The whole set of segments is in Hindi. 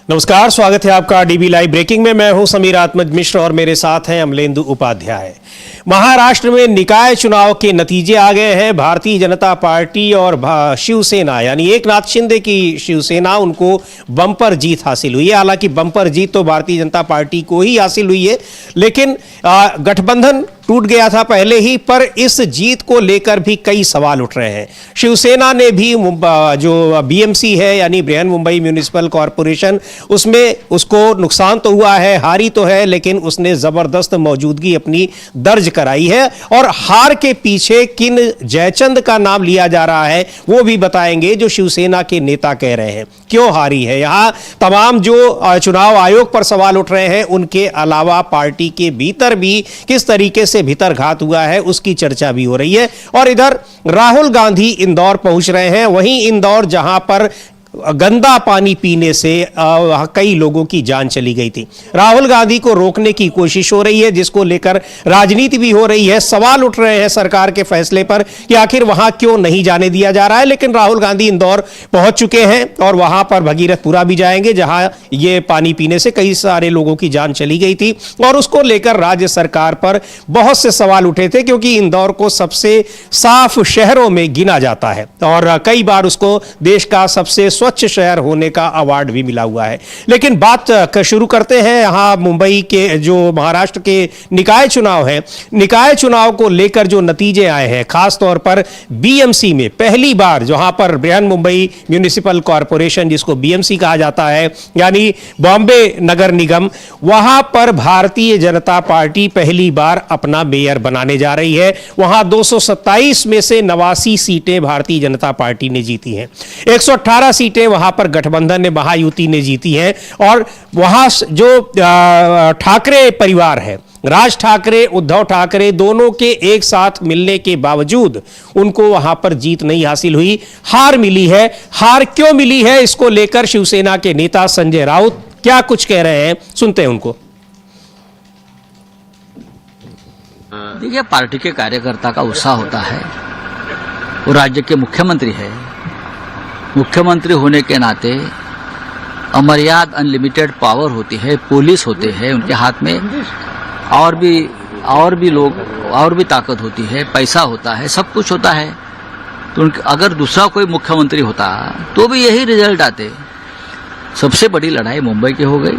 नमस्कार, स्वागत है आपका डीबी लाइव ब्रेकिंग में। मैं हूं समीर आत्मज मिश्र और मेरे साथ हैं अमलेंदु उपाध्याय। महाराष्ट्र में निकाय चुनाव के नतीजे आ गए हैं। भारतीय जनता पार्टी और शिवसेना यानी एकनाथ शिंदे की शिवसेना, उनको बम्पर जीत हासिल हुई है। हालांकि बम्पर जीत तो भारतीय जनता पार्टी को ही हासिल हुई है, लेकिन गठबंधन टूट गया था पहले ही, पर इस जीत को लेकर भी कई सवाल उठ रहे हैं। शिवसेना ने भी जो बीएमसी है यानी बृहन मुंबई म्यूनिसिपल कॉरपोरेशन, उसमें उसको नुकसान तो हुआ है, हारी तो है, लेकिन उसने जबरदस्त मौजूदगी अपनी दर्ज कराई है। और हार के पीछे किन जयचंद का नाम लिया जा रहा है वो भी बताएंगे, जो शिवसेना के नेता कह रहे हैं क्यों हारी है। यहां तमाम जो चुनाव आयोग पर सवाल उठ रहे हैं, उनके अलावा पार्टी के भीतर भी किस तरीके से भीतरघात हुआ है उसकी चर्चा भी हो रही है। और इधर राहुल गांधी इंदौर पहुंच रहे हैं। वहीं इंदौर, जहां पर गंदा पानी पीने से कई लोगों की जान चली गई थी, राहुल गांधी को रोकने की कोशिश हो रही है, जिसको लेकर राजनीति भी हो रही है। सवाल उठ रहे हैं सरकार के फैसले पर कि आखिर वहां क्यों नहीं जाने दिया जा रहा है। लेकिन राहुल गांधी इंदौर पहुंच चुके हैं और वहां पर भगीरथपुरा भी जाएंगे, जहां ये पानी पीने से कई सारे लोगों की जान चली गई थी। और उसको लेकर राज्य सरकार पर बहुत से सवाल उठे थे, क्योंकि इंदौर को सबसे साफ शहरों में गिना जाता है और कई बार उसको देश का सबसे स्वच्छ शहर होने का अवार्ड भी मिला हुआ है। लेकिन बात शुरू करते हैं यहां मुंबई के, जो महाराष्ट्र के निकाय चुनाव है, निकाय चुनाव को लेकर जो नतीजे आए हैं, खास तौर पर बीएमसी में पहली बार, जहां पर बृहन मुंबई म्यूनिसिपल कॉरपोरेशन, जिसको बीएमसी कहा जाता है यानी बॉम्बे नगर निगम, वहां पर भारतीय जनता पार्टी पहली बार अपना मेयर बनाने जा रही है। वहां 227 में से 89 सीटें भारतीय जनता पार्टी ने जीती हैं। 118 सीटें वहां पर गठबंधन ने, महायुति ने जीती हैं। और वहां जो ठाकरे परिवार है, राज ठाकरे, उद्धव ठाकरे, दोनों के एक साथ मिलने के बावजूद उनको वहां पर जीत नहीं हासिल हुई, हार मिली है। हार क्यों मिली है, इसको लेकर शिवसेना के नेता संजय राउत क्या कुछ कह रहे हैं, सुनते हैं उनको। देखिए, पार्टी के कार्यकर्ता का उत्साह होता है। वो राज्य के मुख्यमंत्री है, मुख्यमंत्री होने के नाते अमर्याद अनलिमिटेड पावर होती है, पुलिस होते हैं उनके हाथ में, और भी लोग, और भी ताकत होती है, पैसा होता है, सब कुछ होता है। तो अगर दूसरा कोई मुख्यमंत्री होता तो भी यही रिजल्ट आते। सबसे बड़ी लड़ाई मुंबई की हो गई।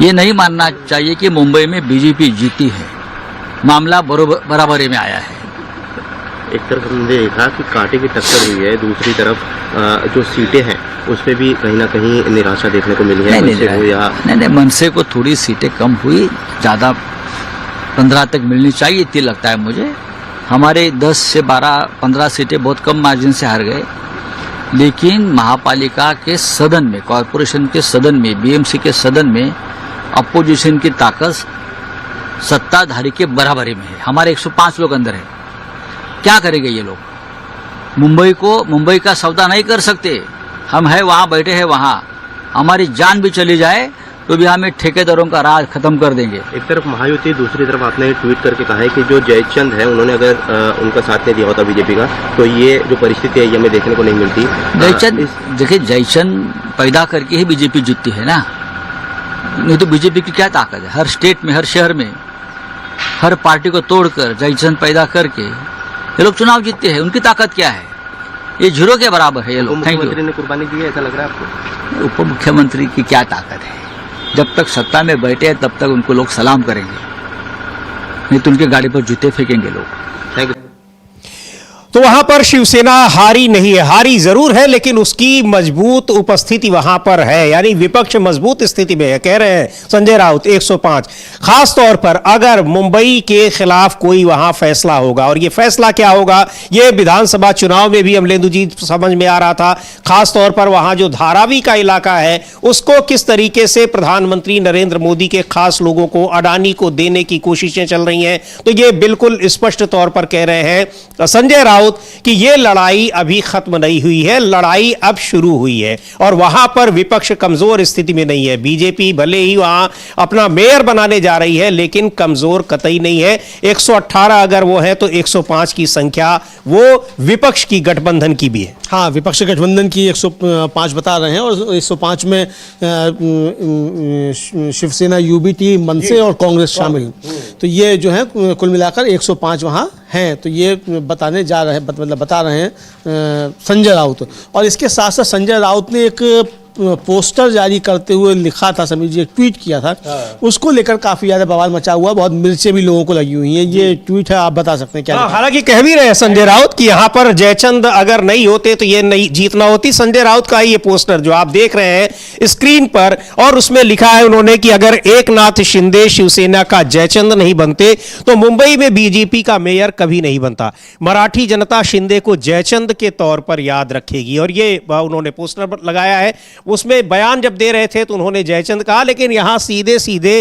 ये नहीं मानना चाहिए कि मुंबई में बीजेपी जीती है, मामला बराबरी में आया है। एक तरफ हमने देखा कि कांटे की टक्कर हुई है, दूसरी तरफ जो सीटें हैं उस पर भी कहीं ना कहीं निराशा देखने को मिली है। नहीं, मनसे को थोड़ी सीटें कम हुई, ज़्यादा 15 तक मिलनी चाहिए थी लगता है मुझे। हमारे 10 से 12-15 सीटें बहुत कम मार्जिन से हार गए। लेकिन महापालिका के सदन में, कॉरपोरेशन के सदन में, बीएमसी के सदन में अपोजिशन की ताकत सत्ताधारी के बराबरी में है। हमारे 105 लोग अंदर है। क्या करेंगे ये लोग? मुंबई का सौदा नहीं कर सकते। हम है वहाँ, बैठे हैं वहाँ, हमारी जान भी चली जाए तो भी हमें ठेकेदारों का राज खत्म कर देंगे। एक तरफ महायुति, दूसरी तरफ आपने ट्वीट करके कहा है कि जो जयचंद है, उन्होंने अगर उनका साथ नहीं दिया होता बीजेपी का, तो ये जो परिस्थिति है ये हमें देखने को नहीं मिलती। जयचंद, देखिए, जयचंद पैदा करके ही बीजेपी जीतती है ना, नहीं तो बीजेपी की क्या ताकत है? हर स्टेट में, हर शहर में, हर पार्टी को तोड़कर जयचंद पैदा करके ये लोग चुनाव जीतते हैं। उनकी ताकत क्या है? ये जीरो के बराबर है ये लोग। मुख्यमंत्री ने कुर्बानी दी है, ऐसा लग रहा है आपको? उप मुख्यमंत्री की क्या ताकत है? जब तक सत्ता में बैठे हैं तब तक उनको लोग सलाम करेंगे, नहीं तो उनके गाड़ी पर जूते फेंकेंगे लोग। Thank you. तो वहां पर शिवसेना हारी नहीं है, हारी जरूर है, लेकिन उसकी मजबूत उपस्थिति वहां पर है, यानी विपक्ष मजबूत स्थिति में है, कह रहे हैं संजय राउत। 105 खास तौर पर अगर मुंबई के खिलाफ कोई वहां फैसला होगा, और ये फैसला क्या होगा, ये विधानसभा चुनाव में भी अमलेंदु जी समझ में आ रहा था। खास तौर पर वहां जो धारावी का इलाका है, उसको किस तरीके से प्रधानमंत्री नरेंद्र मोदी के खास लोगों को, अडानी को देने की कोशिशें चल रही हैं। तो ये बिल्कुल स्पष्ट तौर पर कह रहे हैं संजय राउत राउत कि ये लड़ाई अभी खत्म नहीं हुई है, लड़ाई अब शुरू हुई है और वहां पर विपक्ष कमजोर स्थिति में नहीं है। बीजेपी भले ही वहां अपना मेयर बनाने जा रही है लेकिन कमजोर कतई नहीं है। 118 अगर वो है तो 105 की संख्या वो विपक्ष की गठबंधन की भी है। हाँ, विपक्ष गठबंधन की 105 बता रहे हैं और 105 में शिवसेना, यूबीटी, मनसे और कांग्रेस शामिल। तो ये जो है कुल मिलाकर 105 वहाँ हैं। तो ये बताने जा रहे हैं, मतलब बता रहे हैं संजय राउत। और इसके साथ साथ संजय राउत ने एक पोस्टर जारी करते हुए लिखा था, समीर जी, एक ट्वीट किया था, उसको लेकर काफी ज्यादा बवाल मचा हुआ, बहुत मिर्चें भी लोगों को लगी हुई हैं। ये ट्वीट है, आप बता सकते हैं क्या? हालांकि कह भी रहे हैं संजय राउत कि यहां पर जयचंद अगर नहीं होते तो ये नहीं जीतना होती। संजय राउत का ये पोस्टर जो आप देख रहे हैं स्क्रीन पर, और उसमें लिखा है उन्होंने कि अगर एकनाथ शिंदे शिवसेना का जयचंद नहीं बनते तो मुंबई में बीजेपी का मेयर कभी नहीं बनता। मराठी जनता शिंदे को जयचंद के तौर पर याद रखेगी। और ये उन्होंने पोस्टर लगाया है। उसमें बयान जब दे रहे थे तो उन्होंने जयचंद कहा, लेकिन यहां सीधे सीधे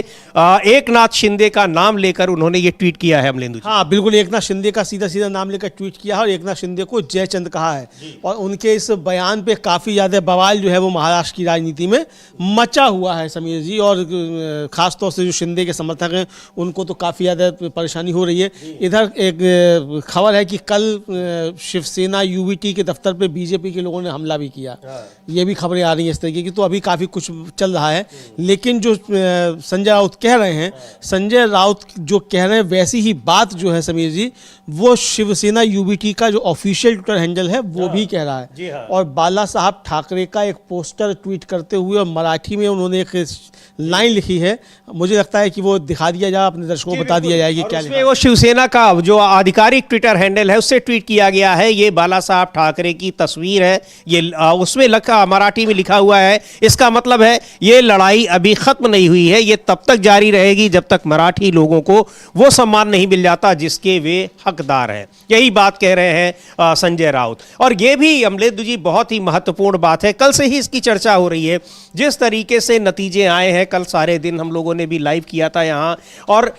एकनाथ शिंदे का नाम लेकर उन्होंने ये ट्वीट किया है अमलेंदु। हाँ, बिल्कुल, एकनाथ शिंदे का सीधा सीधा नाम लेकर ट्वीट किया है और एकनाथ शिंदे को जयचंद कहा है। और उनके इस बयान पे काफी ज्यादा बवाल जो है वो महाराष्ट्र की राजनीति में मचा हुआ है समीर जी। और खासतौर से जो शिंदे के समर्थक हैं उनको तो काफी ज्यादा परेशानी हो रही है। इधर एक खबर है कि कल शिवसेना, यूबीटी के दफ्तर पे बीजेपी के लोगों ने हमला भी किया। ये भी खबरें आ रही हैं इस तरीके की। तो अभी काफ़ी कुछ चल रहा है। लेकिन जो संजय राउत कह रहे हैं, संजय राउत जो कह रहे हैं वैसी ही बात जो है समीर जी, वो शिवसेना, यूबीटी का जो ऑफिशियल ट्विटर हैंडल है वो भी कह रहा है। और बाला साहब ठाकरे का एक पोस्टर ट्वीट करते हुए और मराठी में उन्होंने एक लाइन लिखी है, मुझे लगता है कि वो दिखा दिया जाए, अपने दर्शकों को बता दिया जाए कि क्या लिखा। वो शिवसेना का जो आधिकारिक ट्विटर हैंडल है उससे ट्वीट किया गया है। ये बाला साहब ठाकरे की तस्वीर है, ये उसमें लिखा, मराठी में लिखा हुआ है। इसका मतलब है ये लड़ाई अभी खत्म नहीं हुई है, ये तब तक जारी रहेगी जब तक मराठी लोगों को वो सम्मान नहीं मिल जाता जिसके वे हकदार हैं। यही बात कह रहे हैं संजय राउत। और ये भी अमलेंदु जी बहुत ही महत्वपूर्ण बात है, कल से ही इसकी चर्चा हो रही है। जिस तरीके से नतीजे आए हैं, कल सारे दिन हम लोगों ने भी लाइव किया था यहाँ, और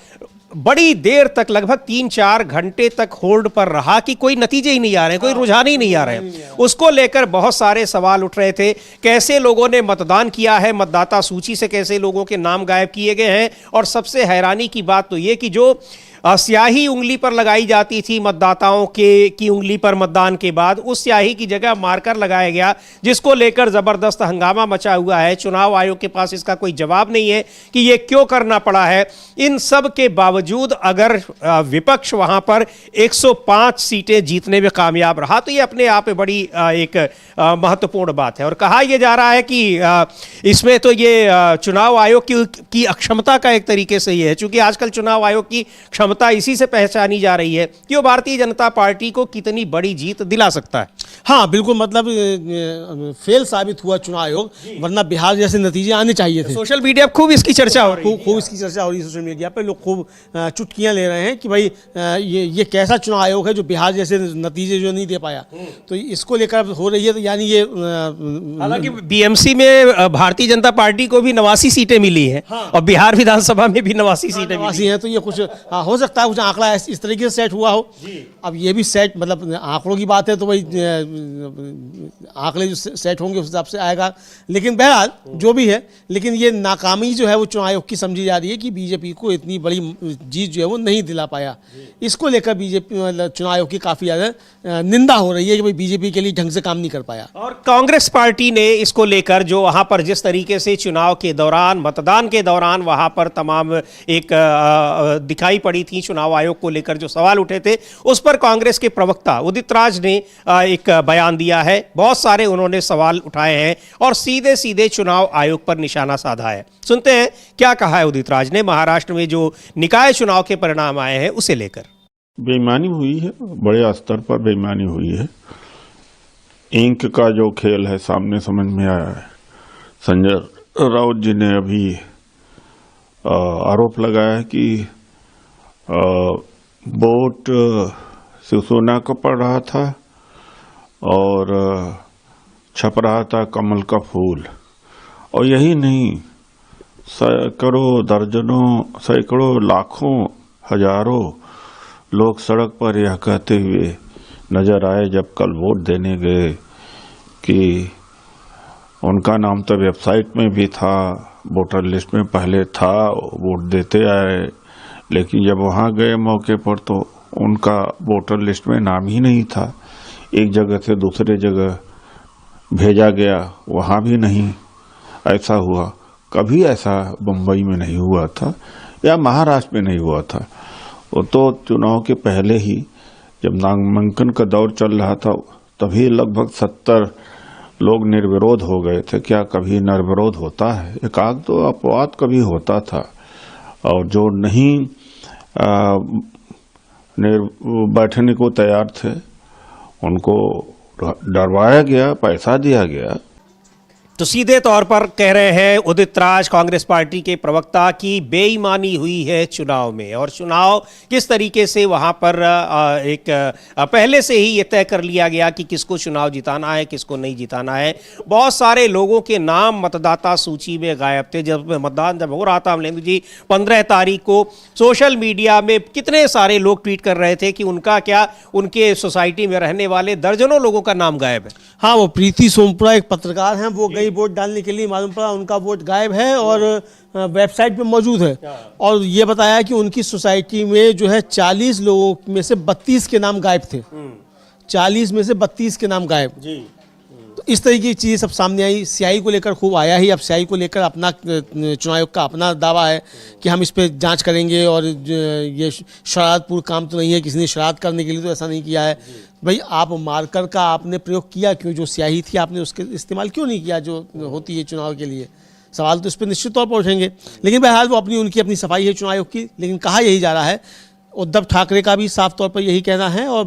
बड़ी देर तक, लगभग 3-4 घंटे तक होल्ड पर रहा कि कोई नतीजे ही नहीं आ रहे, कोई रुझान ही नहीं आ रहे। उसको लेकर बहुत सारे सवाल उठ रहे थे, कैसे लोगों ने मतदान किया है, मतदाता सूची से कैसे लोगों के नाम गायब किए गए हैं। और सबसे हैरानी की बात तो ये कि जो स्याही उंगली पर लगाई जाती थी मतदाताओं की उंगली पर मतदान के बाद, उस स्याही की जगह मार्कर लगाया गया, जिसको लेकर जबरदस्त हंगामा मचा हुआ है। चुनाव आयोग के पास इसका कोई जवाब नहीं है कि ये क्यों करना पड़ा है। इन सब के बावजूद अगर विपक्ष वहां पर 105 सीटें जीतने में कामयाब रहा तो ये अपने आप में बड़ी एक महत्वपूर्ण बात है। और कहा यह जा रहा है कि इसमें तो ये चुनाव आयोग की अक्षमता का एक तरीके से ये है, चूंकि आजकल चुनाव आयोग की क्षमता इसी से पहचानी जा रही है कि वो भारतीय जनता पार्टी को कितनी बड़ी जीत दिला सकता है। हाँ, बिल्कुल, मतलब फेल साबित हुआ चुनाव आयोग, वरना बिहार जैसे नतीजे आने चाहिए थे। सोशल मीडिया पर खूब इसकी चर्चा हो रही है, खूब इसकी चर्चा हो रही है सोशल मीडिया पे। लोग खूब चुटकियां ले रहे हैं कि भाई ये कैसा चुनाव आयोग है जो बिहार जैसे नतीजे जो नहीं दे पाया। तो इसको लेकर हो रही है। तो यानी ये हालांकि बीएमसी में भारतीय जनता पार्टी को भी 89 सीटें मिली हैं। हाँ। और बिहार विधानसभा में भी 89 सीटें मिली हैं। तो ये कुछ हो सकता है कुछ आंकड़ा इस तरीके से सेट हुआ हो। अब ये भी सेट, मतलब आंकड़ों की बात है तो भाई आंकड़े जो सेट होंगे उस हिसाब से आएगा। लेकिन बहरहाल जो भी है, लेकिन ये नाकामी जो है वो चुनाव आयोग की समझी जा रही है कि बीजेपी को इतनी बड़ी जीत जो है वो नहीं दिला पाया। इसको लेकर बीजेपी, मतलब चुनाव आयोग की काफी ज्यादा निंदा हो रही है कि भाई बीजेपी के लिए ढंग से काम नहीं कर पाया। और कांग्रेस पार्टी ने इसको लेकर जो वहां पर जिस तरीके से चुनाव के दौरान, मतदान के दौरान वहां पर तमाम एक दिखाई पड़ी थी चुनाव आयोग को लेकर जो सवाल उठे थे, उस पर कांग्रेस के प्रवक्ता उदित राज ने एक बयान दिया है। बहुत सारे उन्होंने सवाल उठाए हैं और सीधे सीधे चुनाव आयोग पर निशाना साधा है। सुनते हैं क्या कहा है उदित राज ने महाराष्ट्र में जो निकाय चुनाव के परिणाम आए हैं उसे लेकर। बेईमानी हुई है, बड़े स्तर पर बेईमानी हुई है। इंक का जो खेल है सामने समझ में आया है। संजय राउत जी ने अभी आरोप लगाया है कि वोट शिवसेना को पड़ रहा था और छप रहा था कमल का फूल। और यही नहीं, सैकड़ों, दर्जनों, सैकड़ों, लाखों, हजारों लोग सड़क पर यह कहते हुए नज़र आए जब कल वोट देने गए कि उनका नाम तो वेबसाइट में भी था, वोटर लिस्ट में पहले था, वोट देते आए, लेकिन जब वहाँ गए मौके पर तो उनका वोटर लिस्ट में नाम ही नहीं था। एक जगह से दूसरे जगह भेजा गया, वहाँ भी नहीं ऐसा हुआ। कभी ऐसा मुंबई में नहीं हुआ था या महाराष्ट्र में नहीं हुआ था। वो तो चुनाव के पहले ही जब नामांकन का दौर चल रहा था तभी लगभग 70 लोग निर्विरोध हो गए थे। क्या कभी निर्विरोध होता है? एकाध तो अपवाद कभी होता था, और जो नहीं बैठने को तैयार थे उनको डरवाया गया, पैसा दिया गया। तो सीधे तौर पर कह रहे हैं उदित राज, कांग्रेस पार्टी के प्रवक्ता, की बेईमानी हुई है चुनाव में, और चुनाव किस तरीके से वहां पर पहले से ही ये तय कर लिया गया कि किसको चुनाव जिताना है, किसको नहीं जिताना है। बहुत सारे लोगों के नाम मतदाता सूची में गायब थे। जब मतदान जब हो रहा था अमलेंदु जी 15 तारीख को, सोशल मीडिया में कितने सारे लोग ट्वीट कर रहे थे कि उनका क्या, उनके सोसाइटी में रहने वाले दर्जनों लोगों का नाम गायब है। हाँ, वो प्रीति सोमपुरा एक पत्रकार हैं, वो गई वोट डालने के लिए, मालूम पड़ा उनका वोट गायब है और वेबसाइट पे मौजूद है। और ये बताया कि उनकी सोसाइटी में जो है 40 लोगों में से 32 के नाम गायब थे। 40 में से 32 के नाम गायब जी। तो इस तरह की चीज़ सब सामने आई। सियाई को लेकर खूब आया ही। अब सियाई को लेकर अपना चुनाव आयोग का अपना दावा है कि हम इस पर जांच करेंगे और ये शरारतपूर्ण काम तो नहीं है, किसी ने शरारत करने के लिए तो ऐसा नहीं किया है। भाई, आप मार्कर का आपने प्रयोग किया क्यों? जो स्याही थी आपने उसके इस्तेमाल क्यों नहीं किया जो होती है चुनाव के लिए? सवाल तो इस पर निश्चित तौर पर उठेंगे। लेकिन बहरहाल वो उनकी अपनी सफाई है चुनाव आयोग की। लेकिन कहा यही जा रहा है, उद्धव ठाकरे का भी साफ तौर पर यही कहना है और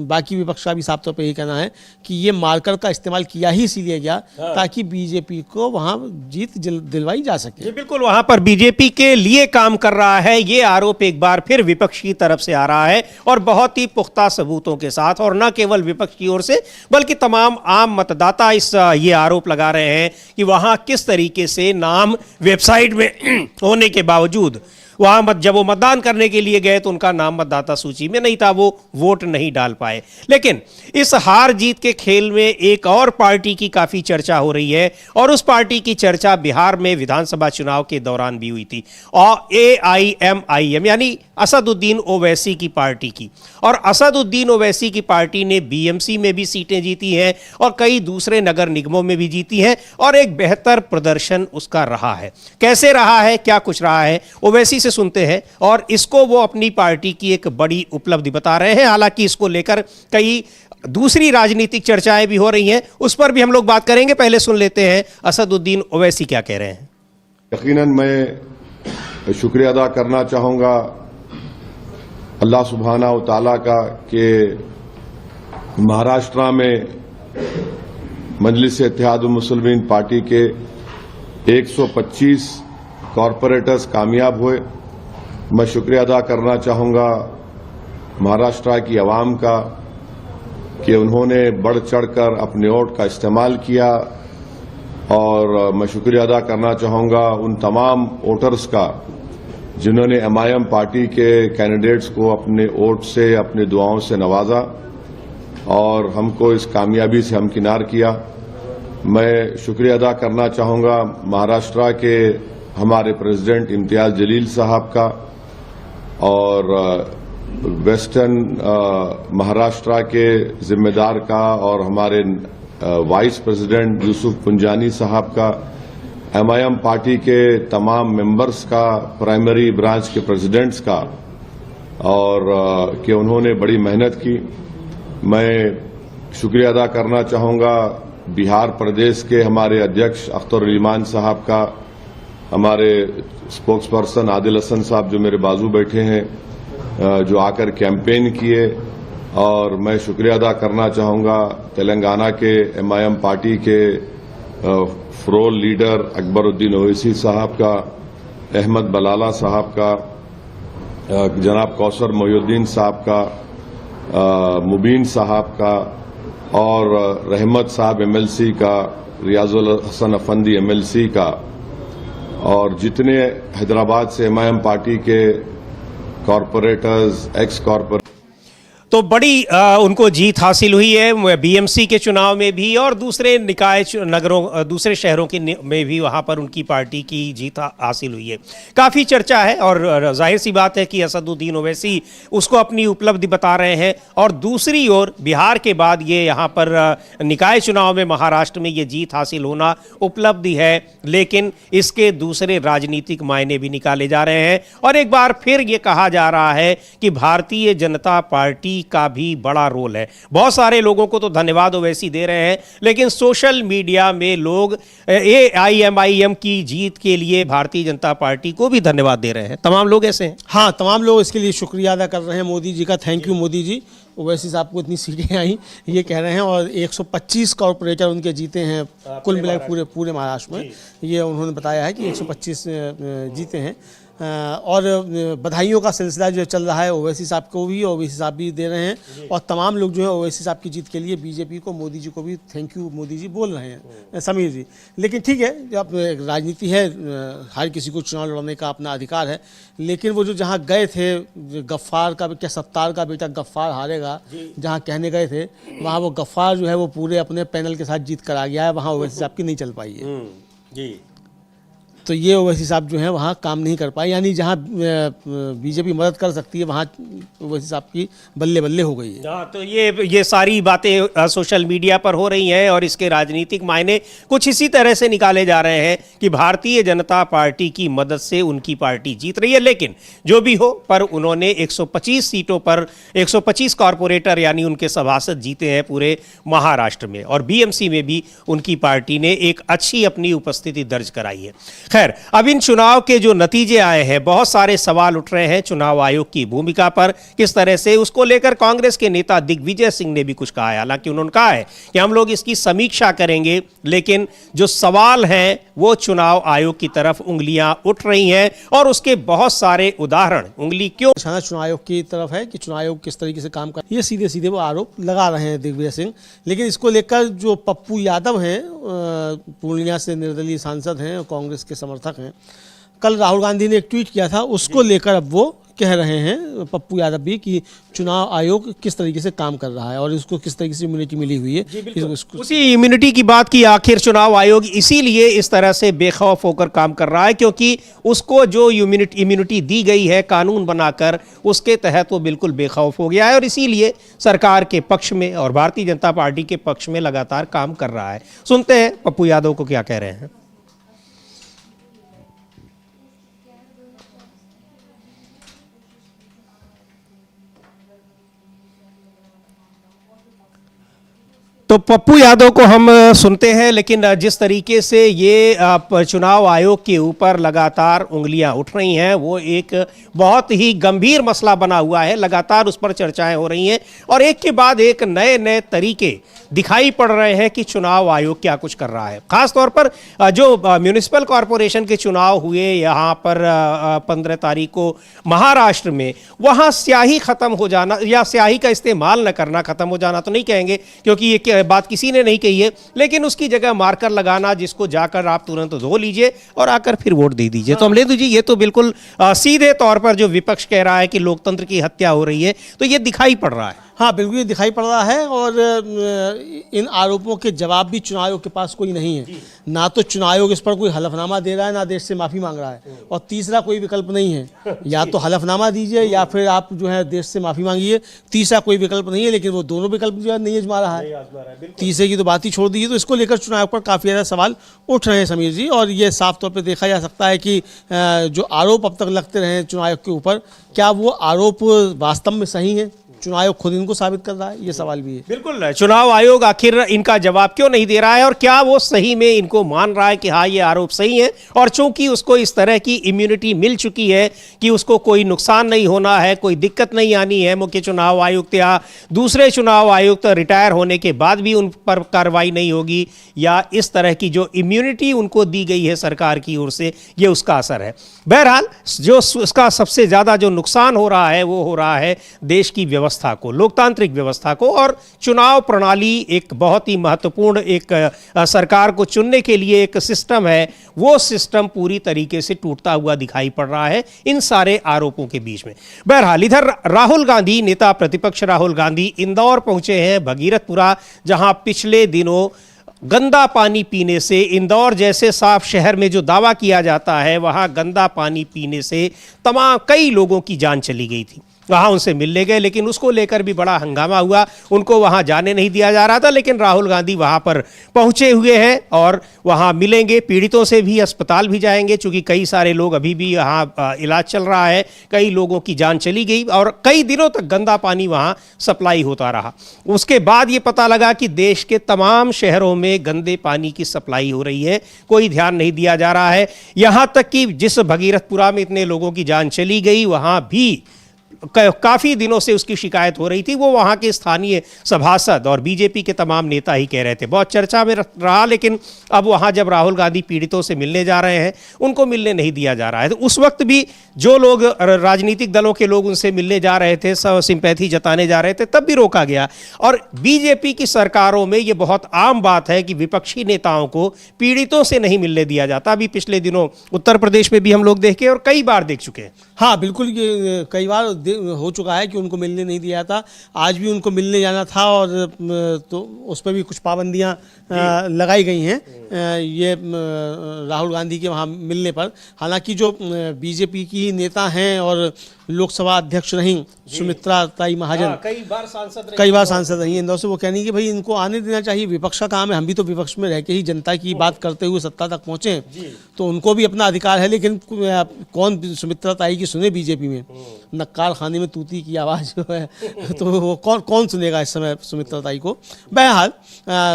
बाकी विपक्ष का भी साफ तौर पर यही कहना है कि ये मार्कर का इस्तेमाल किया ही इसीलिए गया ताकि बीजेपी को वहां जीत दिलवाई जा सके। जी बिल्कुल, वहां पर बीजेपी के लिए काम कर रहा है, ये आरोप एक बार फिर विपक्ष की तरफ से आ रहा है, और बहुत ही पुख्ता सबूतों के साथ। और न केवल विपक्ष की ओर से बल्कि तमाम आम मतदाता ये आरोप लगा रहे हैं कि वहां किस तरीके से नाम वेबसाइट में होने के बावजूद वहां जब वो मतदान करने के लिए गए तो उनका नाम मतदाता सूची में नहीं था, वो वोट नहीं डाल पाए। लेकिन इस हार जीत के खेल में एक और पार्टी की काफी चर्चा हो रही है, और उस पार्टी की चर्चा बिहार में विधानसभा चुनाव के दौरान भी हुई थी, और AIMIM यानी असदुद्दीन ओवैसी की पार्टी की। और असदुद्दीन ओवैसी की पार्टी ने BMC में भी सीटें जीती हैं और कई दूसरे नगर निगमों में भी जीती हैं, और एक बेहतर प्रदर्शन उसका रहा है। कैसे रहा है, क्या कुछ रहा है, ओवैसी से सुनते हैं, और इसको वो अपनी पार्टी की एक बड़ी उपलब्धि बता रहे हैं। हालांकि इसको लेकर कई दूसरी राजनीतिक चर्चाएं भी हो रही हैं, उस पर भी हम लोग बात करेंगे। पहले सुन लेते हैं असदुद्दीन ओवैसी क्या कह रहे हैं। यकीनन मैं शुक्रिया अदा करना चाहूंगा अल्लाह सुब्हाना व तआला का कि महाराष्ट्र में मजलिस-ए-इत्तेहादुल मुस्लिमीन पार्टी के 125 कॉरपोरेटर्स कामयाब हुए। मैं शुक्रिया अदा करना चाहूंगा महाराष्ट्र की आवाम का कि उन्होंने बढ़ चढ़कर अपने वोट का इस्तेमाल किया, और मैं शुक्रिया अदा करना चाहूंगा उन तमाम वोटर्स का जिन्होंने MIM पार्टी के कैंडिडेट्स को अपने वोट से, अपनी दुआओं से नवाजा और हमको इस कामयाबी से हमकिनार किया। मैं शुक्रिया अदा करना चाहूंगा महाराष्ट्र के हमारे प्रेसिडेंट इम्तियाज जलील साहब का, और वेस्टर्न महाराष्ट्र के जिम्मेदार का, और हमारे वाइस प्रेसिडेंट यूसुफ पुंजानी साहब का, MIM पार्टी के तमाम मेंबर्स का, प्राइमरी ब्रांच के प्रेसिडेंट्स का, और कि उन्होंने बड़ी मेहनत की। मैं शुक्रिया अदा करना चाहूंगा बिहार प्रदेश के हमारे अध्यक्ष अख्तर ईमान साहब का, हमारे स्पोक्स पर्सन आदिल हसन साहब जो मेरे बाजू बैठे हैं, जो आकर कैंपेन किए। और मैं शुक्रिया अदा करना चाहूंगा तेलंगाना के MIM पार्टी के फ्लोर लीडर अकबरुद्दीन ओवैसी साहब का, अहमद बलाला साहब का, जनाब कौसर मोहिउद्दीन साहब का, मुबीन साहब का, और रहमत साहब MLC का, रियाजुल हसन अफंदी MLC का, और जितने हैदराबाद से MIM पार्टी के कॉरपोरेटर्स, एक्स कॉरपोरेट। तो बड़ी उनको जीत हासिल हुई है बीएमसी के चुनाव में भी और दूसरे निकाय नगरों दूसरे शहरों के में भी वहाँ पर उनकी पार्टी की जीत हासिल हुई है। काफ़ी चर्चा है और जाहिर सी बात है कि असदुद्दीन ओवैसी उसको अपनी उपलब्धि बता रहे हैं। और दूसरी ओर बिहार के बाद ये यहाँ पर निकाय चुनाव में महाराष्ट्र में ये जीत हासिल होना उपलब्धि है, लेकिन इसके दूसरे राजनीतिक मायने भी निकाले जा रहे हैं। और एक बार फिर ये कहा जा रहा है कि भारतीय जनता पार्टी का भी बड़ा रोल है। बहुत सारे लोगों को तो धन्यवाद ओवैसी दे रहे हैं, लेकिन सोशल मीडिया में लोग AIMIM की जीत के लिए भारतीय जनता पार्टी को भी धन्यवाद दे रहे हैं। तमाम लोग ऐसे हैं। हाँ, तमाम लोग इसके लिए शुक्रिया अदा कर रहे हैं मोदी जी का। थैंक यू मोदी जी, ओवैसी साहब को इतनी सीटें आई ये कह रहे हैं। और 125 कॉरपोरेटर उनके जीते हैं कुल मिलाकर पूरे महाराष्ट्र में, ये उन्होंने बताया है कि 125 जीते हैं। और बधाइयों का सिलसिला जो चल रहा है ओवैसी साहब को भी, ओवैसी साहब भी दे रहे हैं। और तमाम लोग जो है ओवैसी साहब की जीत के लिए बीजेपी को, मोदी जी को भी थैंक यू मोदी जी बोल रहे हैं, समीर जी। लेकिन ठीक है, जब राजनीति है, हर किसी को चुनाव लड़ने का अपना अधिकार है। लेकिन वो जो जहाँ गए थे, गफ्फार का क्या सत्तार का बेटा गफ्फार हारेगा, जहाँ कहने गए थे, वहाँ वो गफ्फार जो है वो पूरे अपने पैनल के साथ जीत कर आ गया है। वहाँ ओवैसी साहब की नहीं चल पाई है जी। तो ये ओवैसी साहब जो है वहाँ काम नहीं कर पाए, यानी जहाँ बीजेपी मदद कर सकती है वहाँ ओवैसी साहब की बल्ले बल्ले हो गई है। हाँ, तो ये सारी बातें सोशल मीडिया पर हो रही हैं और इसके राजनीतिक मायने कुछ इसी तरह से निकाले जा रहे हैं कि भारतीय जनता पार्टी की मदद से उनकी पार्टी जीत रही है। लेकिन जो भी हो, पर उन्होंने 125 सीटों पर 125 कॉरपोरेटर यानी उनके सभासद जीते हैं पूरे महाराष्ट्र में। और बीएमसी में भी उनकी पार्टी ने एक अच्छी अपनी उपस्थिति दर्ज कराई है। खैर, अब इन चुनाव के जो नतीजे आए हैं, बहुत सारे सवाल उठ रहे हैं चुनाव आयोग की भूमिका पर, किस तरह से उसको लेकर कांग्रेस के नेता दिग्विजय सिंह ने भी कुछ कहा है। हालांकि उन्होंने कहा है कि हम लोग इसकी समीक्षा करेंगे, लेकिन जो सवाल हैं वो चुनाव आयोग की तरफ उंगलियां उठ रही हैं और उसके बहुत सारे उदाहरण। उंगली क्यों निशाना चुनाव आयोग की तरफ है कि चुनाव आयोग किस तरीके से काम कर, ये सीधे सीधे वो आरोप लगा रहे हैं दिग्विजय सिंह। लेकिन इसको लेकर जो पप्पू यादव हैं, पूर्णिया से निर्दलीय सांसद हैं, कांग्रेस के समर्थक हैं, कल राहुल गांधी ने एक ट्वीट किया था, उसको लेकर अब वो कह रहे हैं पप्पू यादव भी कि चुनाव आयोग किस तरीके से काम कर रहा है और इसको किस तरीके से इम्यूनिटी मिली हुई है। उसी इम्यूनिटी की बात की आखिर चुनाव आयोग इसीलिए इस तरह से बेखौफ होकर काम कर रहा है क्योंकि उसको जो इम्यूनिटी दी गई है कानून बनाकर, उसके तहत वो बिल्कुल बेखौफ हो गया है और इसीलिए सरकार के पक्ष में और भारतीय जनता पार्टी के पक्ष में लगातार काम कर रहा है। सुनते हैं पप्पू यादव को क्या कह रहे हैं। तो पप्पू यादव को हम सुनते हैं, लेकिन जिस तरीके से ये चुनाव आयोग के ऊपर लगातार उंगलियां उठ रही हैं वो एक बहुत ही गंभीर मसला बना हुआ है। लगातार उस पर चर्चाएं हो रही हैं और एक के बाद एक नए नए तरीके दिखाई पड़ रहे हैं कि चुनाव आयोग क्या कुछ कर रहा है। खासतौर पर जो म्यूनिसिपल कॉरपोरेशन के चुनाव हुए यहाँ पर 15 तारीख को महाराष्ट्र में, वहाँ स्याही खत्म हो जाना या स्याही का इस्तेमाल न करना, खत्म हो जाना तो नहीं कहेंगे क्योंकि ये बात किसी ने नहीं कही है, लेकिन उसकी जगह मार्कर लगाना जिसको जाकर आप तुरंत धो लीजिए और आकर फिर वोट दे दीजिए। तो अमलेंदु जी, ये तो बिल्कुल सीधे तौर पर जो विपक्ष कह रहा है कि लोकतंत्र की हत्या हो रही है, तो ये दिखाई पड़ रहा है। हाँ, बिल्कुल ये दिखाई पड़ रहा है और इन आरोपों के जवाब भी चुनाव आयोग के पास कोई नहीं है। ना तो चुनाव आयोग इस पर कोई हलफनामा दे रहा है, ना देश से माफ़ी मांग रहा है, और तीसरा कोई विकल्प नहीं है। या तो हलफनामा दीजिए या फिर आप जो है देश से माफ़ी मांगिए, तीसरा कोई विकल्प नहीं है। लेकिन वो दोनों विकल्प जो है नहीं आजमा रहा है, तीसरे की तो बात ही छोड़ दीजिए। तो इसको लेकर चुनाव आयोग पर काफ़ी ज़्यादा सवाल उठ रहे हैं समीर जी, और ये साफ तौर पर देखा जा सकता है कि जो आरोप अब तक लगते रहे चुनाव आयोग के ऊपर, क्या वो आरोप वास्तव में सही है? चुनाव आयोग खुद इनको साबित कर रहा है, ये सवाल भी है। बिल्कुल, चुनाव आयोग आखिर इनका जवाब क्यों नहीं दे रहा है और क्या वो सही में इनको मान रहा है कि हाँ ये आरोप सही है? और चूंकि उसको इस तरह की इम्यूनिटी मिल चुकी है कि उसको कोई नुकसान नहीं होना है, कोई दिक्कत नहीं आनी है, मुख्य चुनाव आयुक्त या दूसरे चुनाव आयुक्त रिटायर होने के बाद भी उन पर कार्रवाई नहीं होगी, या इस तरह की जो इम्यूनिटी उनको दी गई है सरकार की ओर से, ये उसका असर है। बहरहाल जो उसका सबसे ज़्यादा जो नुकसान हो रहा है वो हो रहा है देश की व्यवस्था व्यवस्था को, लोकतांत्रिक व्यवस्था को, और चुनाव प्रणाली एक बहुत ही महत्वपूर्ण एक सरकार को चुनने के लिए एक सिस्टम है, वो सिस्टम पूरी तरीके से टूटता हुआ दिखाई पड़ रहा है इन सारे आरोपों के बीच में। बहरहाल इधर राहुल गांधी, नेता प्रतिपक्ष राहुल गांधी इंदौर पहुंचे हैं, भगीरथपुरा, जहां पिछले दिनों गंदा पानी पीने से, इंदौर जैसे साफ शहर में जो दावा किया जाता है, वहां गंदा पानी पीने से तमाम कई लोगों की जान चली गई थी। वहाँ उनसे मिलने गए, लेकिन उसको लेकर भी बड़ा हंगामा हुआ, उनको वहाँ जाने नहीं दिया जा रहा था। लेकिन राहुल गांधी वहाँ पर पहुँचे हुए हैं और वहाँ मिलेंगे, पीड़ितों से भी, अस्पताल भी जाएंगे, चूँकि कई सारे लोग अभी भी वहाँ इलाज चल रहा है, कई लोगों की जान चली गई और कई दिनों तक गंदा पानी वहाँ सप्लाई होता रहा। उसके बाद ये पता लगा कि देश के तमाम शहरों में गंदे पानी की सप्लाई हो रही है, कोई ध्यान नहीं दिया जा रहा है। यहाँ तक कि जिस भगीरथपुरा में इतने लोगों की जान चली गई, वहाँ भी काफ़ी दिनों से उसकी शिकायत हो रही थी। वो वहाँ के स्थानीय सभासद और बीजेपी के तमाम नेता ही कह रहे थे, बहुत चर्चा में रहा। लेकिन अब वहाँ जब राहुल गांधी पीड़ितों से मिलने जा रहे हैं, उनको मिलने नहीं दिया जा रहा है। तो उस वक्त भी जो लोग, राजनीतिक दलों के लोग उनसे मिलने जा रहे थे, सिंपैथी जताने जा रहे थे, तब भी रोका गया। और बीजेपी की सरकारों में ये बहुत आम बात है कि विपक्षी नेताओं को पीड़ितों से नहीं मिलने दिया जाता। अभी पिछले दिनों उत्तर प्रदेश में भी हम लोग देखे और कई बार देख चुके हैं। हाँ बिल्कुल, ये कई बार हो चुका है कि उनको मिलने नहीं दिया था। आज भी उनको मिलने जाना था और तो उस पर भी कुछ पाबंदियां लगाई गई हैं ये राहुल गांधी के वहाँ मिलने पर। हालांकि जो बीजेपी की नेता हैं और लोकसभा अध्यक्ष रहीं सुमित्रा ताई महाजन, कई बार सांसद रही इंदौर से, वो कहनी कि भाई इनको आने देना चाहिए, विपक्ष का काम है, हम भी तो विपक्ष में रह के ही जनता की बात करते हुए सत्ता तक पहुँचे, तो उनको भी अपना अधिकार है। लेकिन कौन सुमित्रा ताई की सुने बीजेपी में? नक्काल खाने में तूती की आवाज़ जो है तो वो कौन सुनेगा इस समय सुमित्रा ताई को। बहरहाल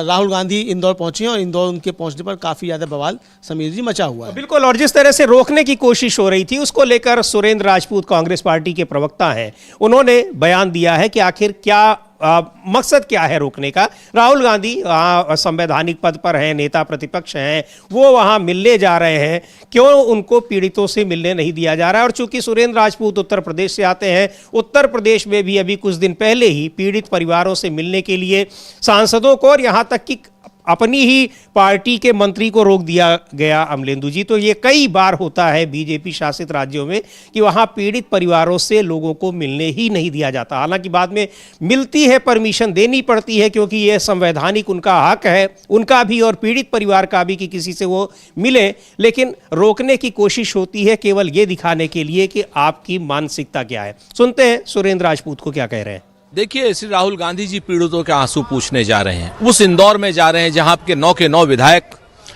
राहुल गांधी इंदौर पहुंचे हैं और इंदौर उनके पहुंचने पर काफ़ी ज़्यादा बवाल समीर जी मचा हुआ है। बिल्कुल, और जिस तरह से रोकने की कोशिश हो रही थी, उसको लेकर सुरेंद्र राजपूत, कांग्रेस पार्टी के प्रवक्ता हैं, उन्होंने बयान दिया है कि आखिर क्या मकसद क्या है रोकने का। राहुल गांधी संवैधानिक पद पर हैं, नेता प्रतिपक्ष हैं, वो वहाँ मिलने जा रहे हैं, क्यों उनको पीड़ितों से मिलने नहीं दिया जा रहा है? और चूंकि सुरेंद्र राजपूत उत्तर प्रदेश से आते हैं, उत्तर प्रदेश में भी अभी कुछ दिन पहले ही पीड़ित परिवारों से मिलने के लिए सांसदों को और यहाँ तक कि अपनी ही पार्टी के मंत्री को रोक दिया गया, अमलेंदु जी। तो ये कई बार होता है बीजेपी शासित राज्यों में कि वहाँ पीड़ित परिवारों से लोगों को मिलने ही नहीं दिया जाता। हालांकि बाद में मिलती है, परमिशन देनी पड़ती है, क्योंकि ये संवैधानिक उनका हक है, उनका भी और पीड़ित परिवार का भी, कि किसी से वो मिले। लेकिन रोकने की कोशिश होती है केवल ये दिखाने के लिए कि आपकी मानसिकता क्या है। सुनते हैं सुरेंद्र राजपूत को क्या कह रहे हैं। देखिए, श्री राहुल गांधी जी पीड़ितों के आंसू पूछने जा रहे हैं, उस इंदौर में जा रहे हैं जहां के 9 के 9 विधायक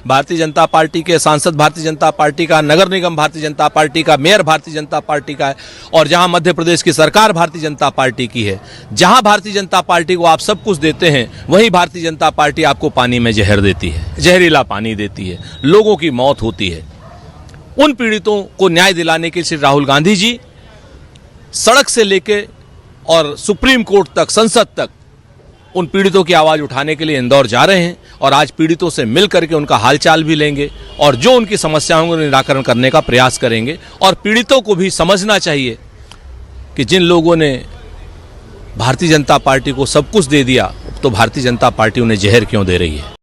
भारतीय जनता पार्टी के, सांसद भारतीय जनता पार्टी का, नगर निगम भारतीय जनता पार्टी का, मेयर भारतीय जनता पार्टी का है, और जहां मध्य प्रदेश की सरकार भारतीय जनता पार्टी की है। जहां भारतीय जनता पार्टी को आप सब कुछ देते हैं, वहीं भारतीय जनता पार्टी आपको पानी में जहर देती है, जहरीला पानी देती है, लोगों की मौत होती है। उन पीड़ितों को न्याय दिलाने के लिए श्री राहुल गांधी जी सड़क से लेके और सुप्रीम कोर्ट तक, संसद तक उन पीड़ितों की आवाज उठाने के लिए इंदौर जा रहे हैं। और आज पीड़ितों से मिल करके उनका हालचाल भी लेंगे और जो उनकी समस्याओं का निराकरण करने का प्रयास करेंगे। और पीड़ितों को भी समझना चाहिए कि जिन लोगों ने भारतीय जनता पार्टी को सब कुछ दे दिया, तो भारतीय जनता पार्टी उन्हें जहर क्यों दे रही है।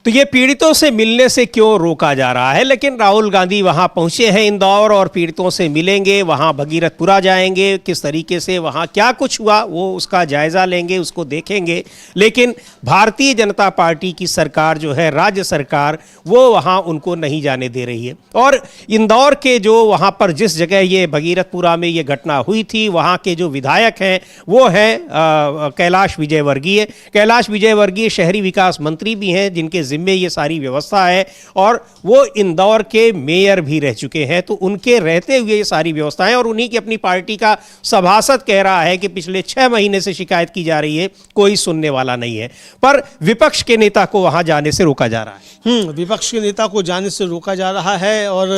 तो ये पीड़ितों से मिलने से क्यों रोका जा रहा है? लेकिन राहुल गांधी वहां पहुंचे हैं इंदौर और पीड़ितों से मिलेंगे, वहां भगीरथपुरा जाएंगे, किस तरीके से वहां क्या कुछ हुआ वो उसका जायजा लेंगे, उसको देखेंगे। लेकिन भारतीय जनता पार्टी की सरकार जो है, राज्य सरकार, वो वहां उनको नहीं जाने दे रही है। और इंदौर के जो वहां पर जिस जगह ये भगीरथपुरा में ये घटना हुई थी, वहां के जो विधायक हैं वो हैं कैलाश विजयवर्गीय। कैलाश विजयवर्गीय शहरी विकास मंत्री भी हैं, जिनके में ये सारी व्यवस्था है, और वो इंदौर के मेयर भी रह चुके हैं। तो उनके रहते हुए ये सारी व्यवस्थाएं, और उन्हीं की अपनी पार्टी का सभासद कह रहा है कि पिछले 6 महीने से शिकायत की जा रही है, कोई सुनने वाला नहीं है। पर विपक्ष के नेता को वहां जाने से रोका जा रहा है। विपक्ष के नेता को जाने से रोका जा रहा है। और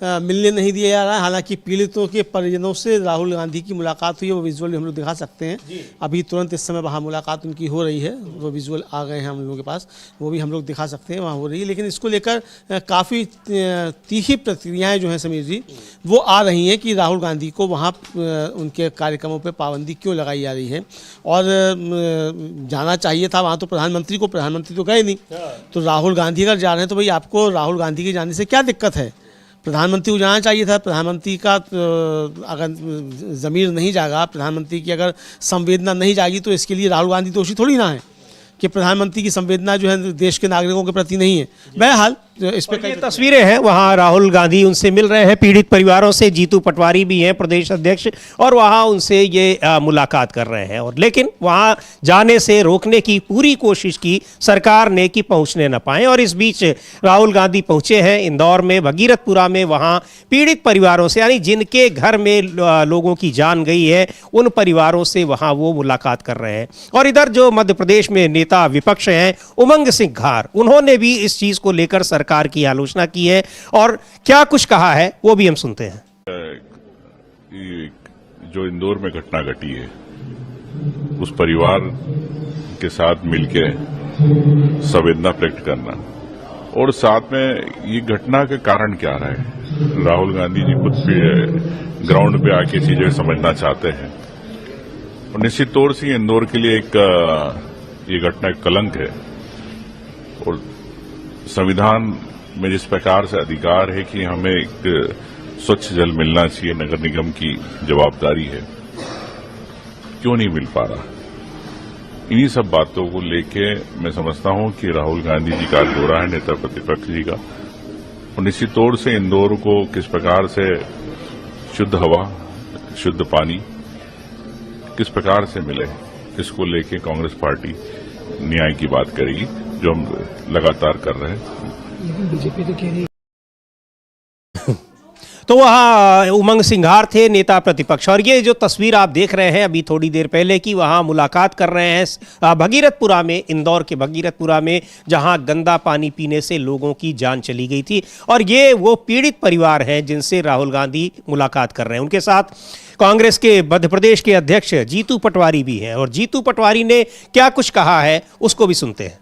मिलने नहीं दिया जा रहा है। हालांकि पीड़ितों के परिजनों से राहुल गांधी की मुलाकात हुई है, वो विजुअल हम लोग दिखा सकते हैं। अभी तुरंत इस समय वहाँ मुलाकात उनकी हो रही है, वो विजुअल आ गए हैं हम लोगों के पास, वो भी हम लोग दिखा सकते हैं, वहाँ हो रही है। लेकिन इसको लेकर काफ़ी तीखी प्रतिक्रियाएँ जो हैं समीर जी, वो आ रही हैं कि राहुल गांधी को वहाँ उनके कार्यक्रमों पर पाबंदी क्यों लगाई जा रही है। और जाना चाहिए था वहाँ तो प्रधानमंत्री तो गए नहीं, तो राहुल गांधी अगर जा रहे हैं तो भाई आपको राहुल गांधी के जाने से क्या दिक्कत है? प्रधानमंत्री को जाना चाहिए था। प्रधानमंत्री का अगर ज़मीर नहीं जागा, प्रधानमंत्री की अगर संवेदना नहीं जागी, तो इसके लिए राहुल गांधी दोषी थोड़ी ना है कि प्रधानमंत्री की संवेदना जो है देश के नागरिकों के प्रति नहीं है। बहरहाल इस पे कई तस्वीरें हैं, वहाँ राहुल गांधी उनसे मिल रहे हैं, पीड़ित परिवारों से। जीतू पटवारी भी हैं प्रदेश अध्यक्ष, और वहाँ उनसे ये मुलाकात कर रहे हैं। और लेकिन वहाँ जाने से रोकने की पूरी कोशिश की सरकार ने कि पहुँचने न पाए। और इस बीच राहुल गांधी पहुँचे हैं इंदौर में, भगीरथपुरा में। वहाँ पीड़ित परिवारों से, यानी जिनके घर में लोगों की जान गई है, उन परिवारों से वहाँ वो मुलाकात कर रहे हैं। और इधर जो मध्य प्रदेश में नेता विपक्ष हैं उमंग सिंघार, उन्होंने भी इस चीज़ को लेकर सरकार की आलोचना की है, और क्या कुछ कहा है वो भी हम सुनते हैं। जो इंदौर में घटना घटी है, उस परिवार के साथ मिलकर संवेदना प्रकट करना, और साथ में ये घटना के कारण क्या रहा है। राहुल गांधी जी खुद भी ग्राउंड पे आके चीजें समझना चाहते हैं, और निश्चित तौर से इंदौर के लिए ये घटना एक कलंक है। और संविधान में जिस प्रकार से अधिकार है कि हमें एक स्वच्छ जल मिलना चाहिए, नगर निगम की जवाबदारी है, क्यों नहीं मिल पा रहा। इन्हीं सब बातों को लेके मैं समझता हूं कि राहुल गांधी जी का दौरा है, नेता प्रतिपक्ष जी का, और निश्चित तौर से इंदौर को किस प्रकार से शुद्ध हवा, शुद्ध पानी किस प्रकार से मिले, इसको लेके कांग्रेस पार्टी न्याय की बात करेगी, जो हम लगातार कर रहे हैं। बीजेपी तो कह रही तो वहाँ उमंग सिंघार थे, नेता प्रतिपक्ष। और ये जो तस्वीर आप देख रहे हैं अभी थोड़ी देर पहले की, वहाँ मुलाकात कर रहे हैं भगीरथपुरा में, इंदौर के भगीरथपुरा में, जहाँ गंदा पानी पीने से लोगों की जान चली गई थी। और ये वो पीड़ित परिवार हैं जिनसे राहुल गांधी मुलाकात कर रहे हैं। उनके साथ कांग्रेस के मध्य प्रदेश के अध्यक्ष जीतू पटवारी भी हैं, और जीतू पटवारी ने क्या कुछ कहा है उसको भी सुनते हैं।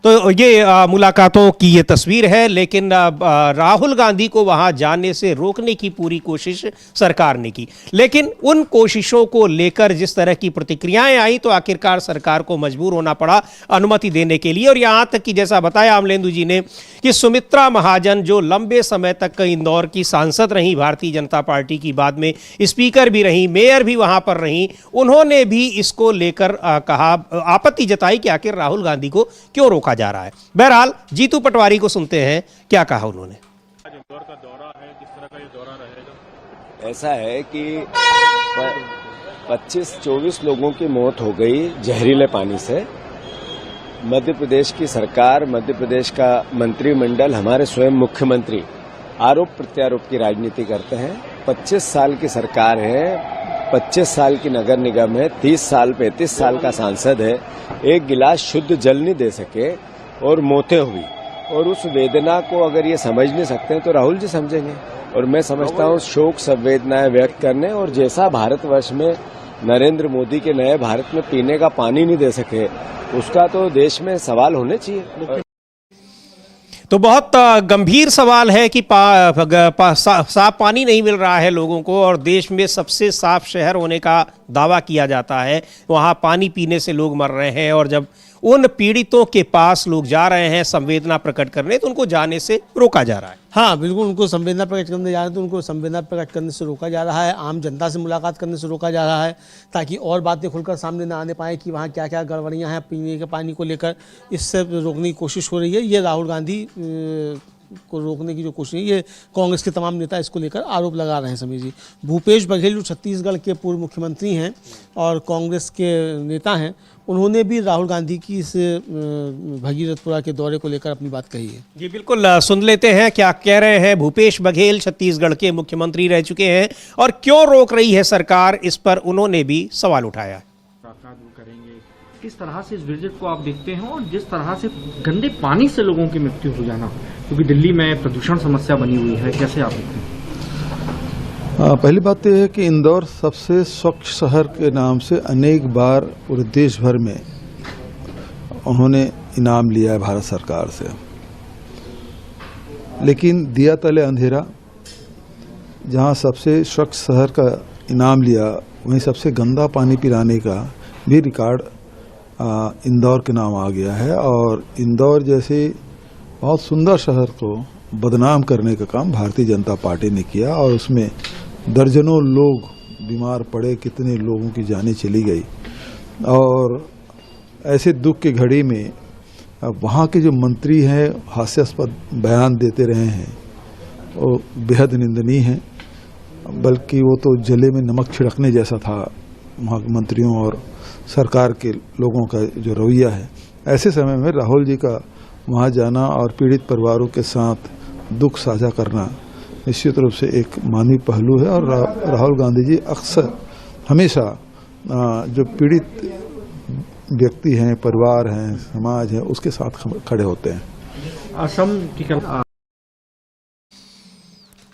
तो ये मुलाकातों की ये तस्वीर है। लेकिन राहुल गांधी को वहां जाने से रोकने की पूरी कोशिश सरकार ने की, लेकिन उन कोशिशों को लेकर जिस तरह की प्रतिक्रियाएं आई, तो आखिरकार सरकार को मजबूर होना पड़ा अनुमति देने के लिए। और यहां तक कि जैसा बताया अमलेंदु जी ने कि सुमित्रा महाजन, जो लंबे समय तक इंदौर की सांसद रही भारतीय जनता पार्टी की, बाद में स्पीकर भी रही, मेयर भी वहां पर रही, उन्होंने भी इसको लेकर कहा, आपत्ति जताई कि आखिर राहुल गांधी को क्यों रोका जा रहा है। बहरहाल जीतू पटवारी को सुनते हैं क्या कहा उन्होंने। इंदौर का दौरा है, किस तरह का ये दौरा रहेगा? ऐसा है कि 25-24 लोगों की मौत हो गई जहरीले पानी से। मध्य प्रदेश की सरकार, मध्य प्रदेश का मंत्रिमंडल, हमारे स्वयं मुख्यमंत्री आरोप प्रत्यारोप की राजनीति करते हैं। 25 साल की सरकार है, 25 साल की नगर निगम है, 30 साल 35 साल का सांसद है, एक गिलास शुद्ध जल नहीं दे सके और मौतें हुई। और उस वेदना को अगर ये समझ नहीं सकते हैं तो राहुल जी समझेंगे। और मैं समझता हूँ शोक संवेदनाएं व्यक्त करने, और जैसा भारतवर्ष में नरेंद्र मोदी के नए भारत में पीने का पानी नहीं दे सके, उसका तो देश में सवाल होने चाहिए। तो बहुत गंभीर सवाल है कि साफ पानी नहीं मिल रहा है लोगों को, और देश में सबसे साफ शहर होने का दावा किया जाता है, वहाँ पानी पीने से लोग मर रहे हैं। और जब उन पीड़ितों के पास लोग जा रहे हैं संवेदना प्रकट करने, तो उनको जाने से रोका जा रहा है। हाँ बिल्कुल, उनको संवेदना प्रकट करने जा रहे हैं तो उनको संवेदना प्रकट करने से रोका जा रहा है, आम जनता से मुलाकात करने से रोका जा रहा है, ताकि और बातें खुलकर सामने न आने पाए कि वहाँ क्या क्या गड़बड़ियाँ हैं पीने के पानी को लेकर। इससे रोकने की कोशिश हो रही है। ये राहुल गांधी को रोकने की जो कोशिश है, ये कांग्रेस के तमाम नेता इसको लेकर आरोप लगा रहे हैं समीर जी। भूपेश बघेल जो छत्तीसगढ़ के पूर्व मुख्यमंत्री हैं और कांग्रेस के नेता हैं, उन्होंने भी राहुल गांधी की इस भगीरथपुरा के दौरे को लेकर अपनी बात कही है। जी बिल्कुल, सुन लेते हैं क्या कह रहे हैं भूपेश बघेल, छत्तीसगढ़ के मुख्यमंत्री रह चुके हैं, और क्यों रोक रही है सरकार, इस पर उन्होंने भी सवाल उठाया। करेंगे किस तरह से इस विजिट को आप देखते हैं और जिस तरह से गंदे पानी से लोगों की मृत्यु हो जाना, क्योंकि दिल्ली में प्रदूषण समस्या बनी हुई है, कैसे आप देखते हैं? पहली बात तो यह है कि इंदौर सबसे स्वच्छ शहर के नाम से अनेक बार पूरे देश भर में उन्होंने इनाम लिया है भारत सरकार से, लेकिन दिया तले अंधेरा। जहां सबसे स्वच्छ शहर का इनाम लिया, वहीं सबसे गंदा पानी पिलाने का भी रिकॉर्ड इंदौर के नाम आ गया है। और इंदौर जैसे बहुत सुंदर शहर को बदनाम करने का काम भारतीय जनता पार्टी ने किया, और उसमें दर्जनों लोग बीमार पड़े, कितने लोगों की जानें चली गई। और ऐसे दुख की घड़ी में वहाँ के जो मंत्री हैं हास्यास्पद बयान देते रहे हैं, वो बेहद निंदनीय हैं। बल्कि वो तो जले में नमक छिड़कने जैसा था वहाँ के मंत्रियों और सरकार के लोगों का जो रवैया है। ऐसे समय में राहुल जी का वहाँ जाना और पीड़ित परिवारों के साथ दुख साझा करना निश्चित रूप से एक मानवीय पहलू है। और राहुल गांधी जी अक्सर हमेशा जो पीड़ित व्यक्ति हैं, परिवार हैं, समाज है, उसके साथ खड़े होते हैं। असम की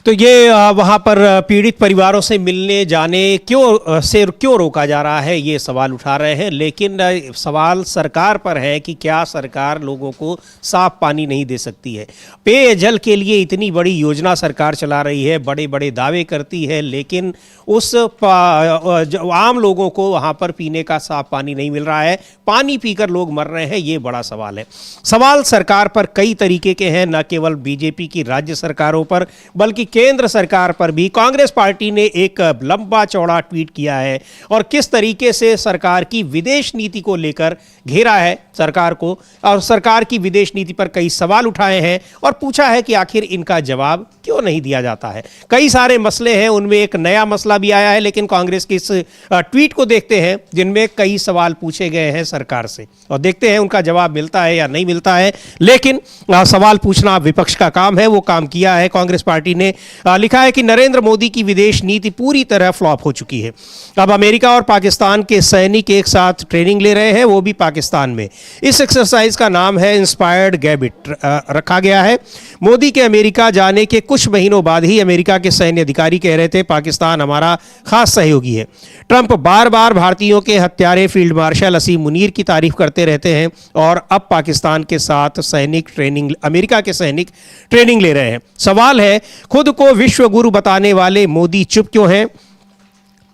तो ये वहाँ पर पीड़ित परिवारों से मिलने जाने क्यों रोका जा रहा है, ये सवाल उठा रहे हैं। लेकिन सवाल सरकार पर है कि क्या सरकार लोगों को साफ पानी नहीं दे सकती है। पेयजल के लिए इतनी बड़ी योजना सरकार चला रही है, बड़े बड़े दावे करती है, लेकिन उस आम लोगों को वहाँ पर पीने का साफ पानी नहीं मिल रहा है, पानी पीकर लोग मर रहे हैं। ये बड़ा सवाल है। सवाल सरकार पर कई तरीके के हैं, न केवल बीजेपी की राज्य सरकारों पर बल्कि केंद्र सरकार पर भी। कांग्रेस पार्टी ने एक लंबा चौड़ा ट्वीट किया है और किस तरीके से सरकार की विदेश नीति को लेकर घेरा है सरकार को, और सरकार की विदेश नीति पर कई सवाल उठाए हैं और पूछा है कि आखिर इनका जवाब क्यों नहीं दिया जाता है। कई सारे मसले हैं, उनमें एक नया मसला भी आया है, लेकिन कांग्रेस की इस ट्वीट को देखते हैं जिनमें कई सवाल पूछे गए हैं सरकार से, और देखते हैं उनका जवाब मिलता है या नहीं मिलता है। लेकिन सवाल पूछना विपक्ष का काम है, वो काम किया है कांग्रेस पार्टी ने। लिखा है कि नरेंद्र मोदी की विदेश नीति पूरी तरह फ्लॉप हो चुकी है। अब अमेरिका और पाकिस्तान के सैनिक एक साथ ट्रेनिंग ले रहे हैं, वो भी पाकिस्तान में। इस एक्सरसाइज का नाम है इंस्पायर्ड गैबिट रखा गया है। मोदी के अमेरिका जाने के कुछ महीनों बाद ही अमेरिका के सैन्य अधिकारी कह रहे थे पाकिस्तान हमारा खास सहयोगी है। ट्रंप बार बार भारतीयों के हत्यारे फील्ड मार्शल असीम मुनीर की तारीफ करते रहते हैं और अब पाकिस्तान के साथ सैनिक ट्रेनिंग, अमेरिका के सैनिक ट्रेनिंग ले रहे हैं। सवाल है, खुद को विश्व गुरु बताने वाले मोदी चुप क्यों हैं?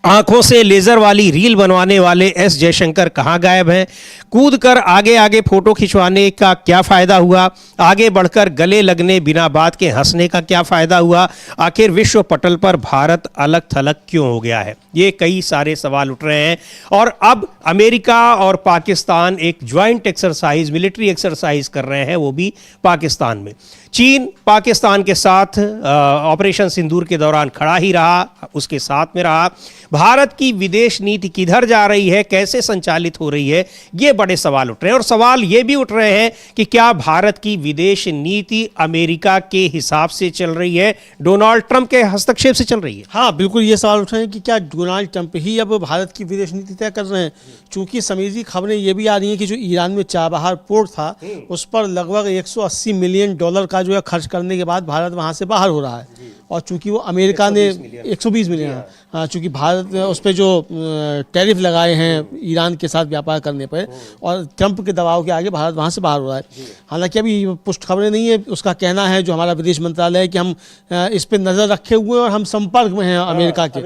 आंखों से लेजर वाली रील बनवाने वाले एस जयशंकर कहां गायब हैं? कूदकर आगे आगे फोटो खिंचवाने का क्या फायदा हुआ? आगे बढ़कर गले लगने, बिना बात के हंसने का क्या फायदा हुआ? आखिर विश्व पटल पर भारत अलग थलग क्यों हो गया है? ये कई सारे सवाल उठ रहे हैं। और अब अमेरिका और पाकिस्तान एक ज्वाइंट एक्सरसाइज, मिलिट्री एक्सरसाइज कर रहे हैं, वो भी पाकिस्तान में। चीन पाकिस्तान के साथ ऑपरेशन सिंदूर के दौरान खड़ा ही रहा, उसके साथ में रहा। भारत की विदेश नीति किधर जा रही है, कैसे संचालित हो रही है, ये बड़े सवाल उठ रहे हैं। और सवाल ये भी उठ रहे हैं कि क्या भारत की विदेश नीति अमेरिका के हिसाब से चल रही है, डोनाल्ड ट्रंप के हस्तक्षेप से चल रही है? हाँ, बिल्कुल ये सवाल उठ रहे हैं कि क्या डोनाल्ड ट्रंप ही अब भारत की विदेश नीति तय कर रहे हैं। चूंकि समीर जी, खबरें ये भी आ रही हैं कि जो ईरान में चाबहार पोर्ट था, उस पर लगभग $180 मिलियन का जो है खर्च करने के बाद भारत वहाँ से बाहर हो रहा है। और चूंकि वो अमेरिका ने 120 मिलियन, चूंकि भारत उस पर जो टैरिफ लगाए हैं ईरान के साथ व्यापार करने पर, और ट्रंप के दबाव के आगे भारत वहाँ से बाहर हो रहा है। हालांकि अभी पुष्ट खबरें नहीं है, उसका कहना है जो हमारा विदेश मंत्रालय है कि हम इस पर नज़र रखे हुए हैं और हम संपर्क में हैं अमेरिका के।